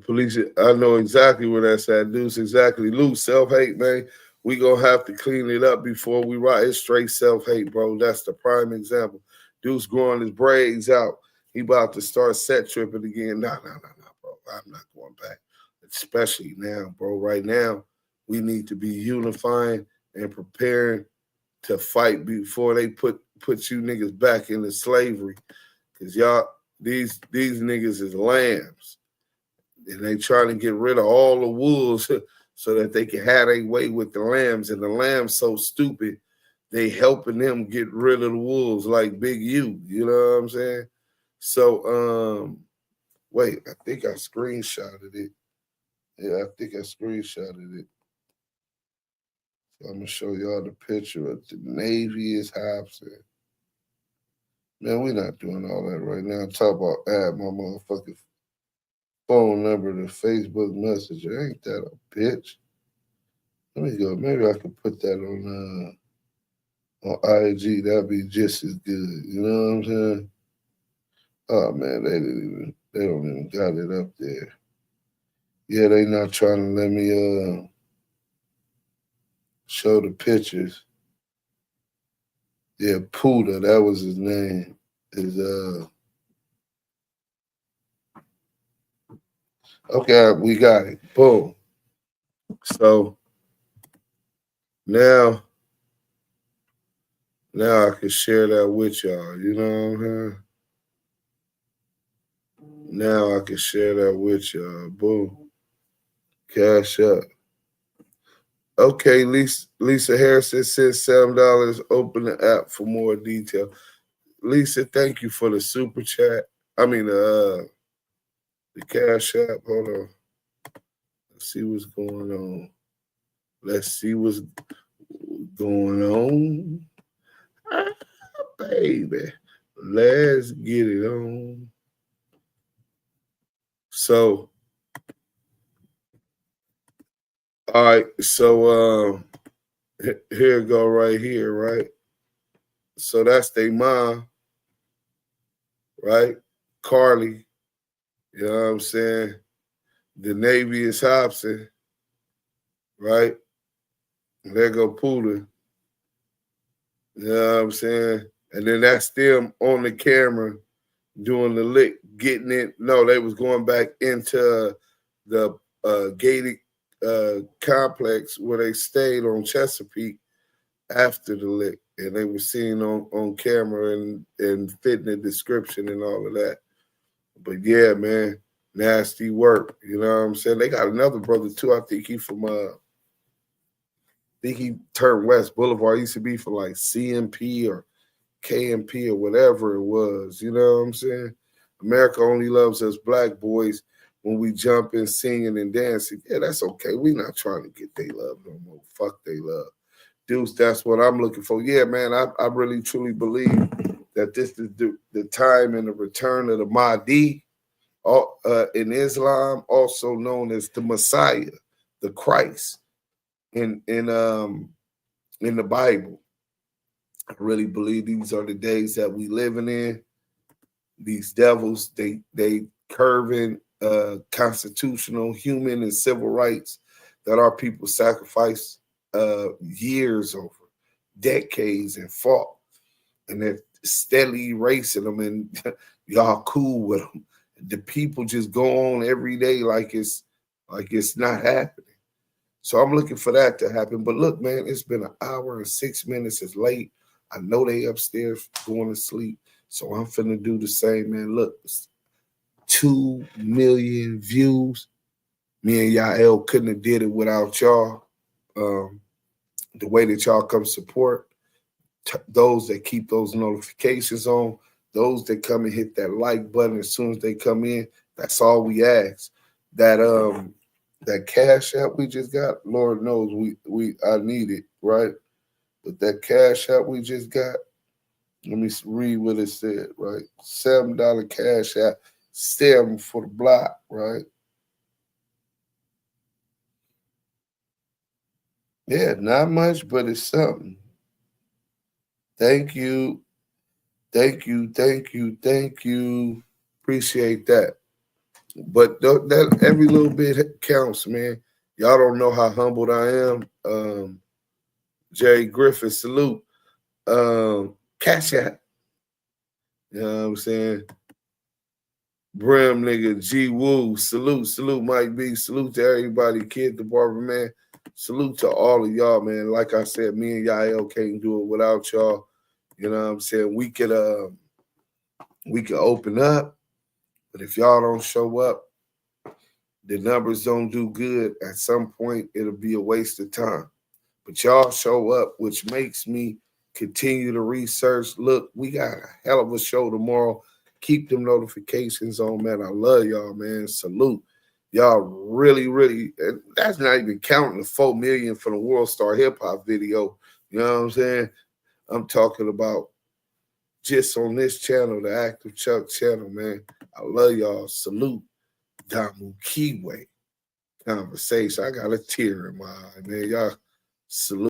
police. I know exactly where that's at. Deuce, exactly. Loose self-hate, man. We gonna have to clean it up before we ride. It's straight self-hate, bro. That's the prime example. Deuce growing his braids out. He about to start set tripping again. Nah, bro. I'm not going back. Especially now, bro. Right now, we need to be unifying and preparing to fight before they put you niggas back into slavery. Cause y'all, these niggas is lambs. And they trying to get rid of all the wolves so that they can have their way with the lambs. And the lambs so stupid, they helping them get rid of the wolves like Big U. You know what I'm saying? So, wait, I think I screenshotted it. Yeah, I think I screenshotted it. So I'm going to show y'all the picture of the Navy is Hobson. Man, we're not doing all that right now. Talk about add my motherfucking phone number to Facebook Messenger. Ain't that a bitch? Let me go. Maybe I could put that on IG. That'd be just as good. You know what I'm saying? Oh man, they don't even got it up there. Yeah, they not trying to let me show the pictures. Yeah, Puda, that was his name. Okay, we got it. Boom. So now I can share that with y'all. You know what I'm saying? Now I can share that with y'all. Boom. Cash up. Okay, Lisa Harrison said $7. Open the app for more detail. Lisa, thank you for the super chat. I mean the cash app. Hold on. Let's see what's going on. Baby. Let's get it on. So, all right. So, here go right here, right? So that's their mom, right? Carly. You know what I'm saying? The Navy is Hobson, right? There go Puda. You know what I'm saying? And then that's them on the camera doing the lick, getting it. No, they was going back into the gated complex where they stayed on Chesapeake after the lick. and they were seen on camera and fitting the description and all of that. But yeah, man, nasty work. You know what I'm saying? They got another brother too. I think he from he turned West Boulevard. He used to be for like CMP or KMP or whatever it was. You know what I'm saying? America only loves us black boys when we jump in singing and dancing. Yeah, that's okay. We not trying to get they love no more. Fuck they love. Deuce, that's what I'm looking for. Yeah, man, I really truly believe that this is the time and the return of the Mahdi in Islam, also known as the Messiah, the Christ in the Bible. I really believe these are the days that we living in. These devils, they curving constitutional, human, and civil rights that our people sacrificed years over, decades, and fought. And they're steadily erasing them, and y'all cool with them. The people just go on every day like it's not happening. So I'm looking for that to happen. But look, man, it's been an hour and 6 minutes. It's late. I know they upstairs going to sleep. So I'm finna do the same, man. Look, 2 million views. Me and Yael couldn't have did it without y'all. The way that y'all come support, those that keep those notifications on, those that come and hit that like button as soon as they come in, that's all we ask. That cash app we just got, Lord knows I need it, right? But that cash app we just got, let me read what it said, right? $7 cash app, 7 for the block, right? Yeah, not much, but it's something. Thank you. Thank you. Thank you. Thank you. Appreciate that. But that every little bit counts, man. Y'all don't know how humbled I am. Jerry Griffin, salute. Cash App. You know what I'm saying? Brim nigga, G Woo, salute Mike B, salute to everybody, Kid the Barber, man. Salute to all of y'all, man. Like I said, me and Yael can't do it without y'all. You know what I'm saying? We could open up, but if y'all don't show up, the numbers don't do good. At some point, it'll be a waste of time. But y'all show up, which makes me continue to research. Look, we got a hell of a show tomorrow. Keep them notifications on, man. I love y'all, man. Salute. Y'all really, really, and that's not even counting the 4 million for the World Star Hip Hop video. You know what I'm saying? I'm talking about just on this channel, the Active Chuck channel, man. I love y'all. Salute. Damu Kiwe Conversation. I got a tear in my eye, man. Y'all salute.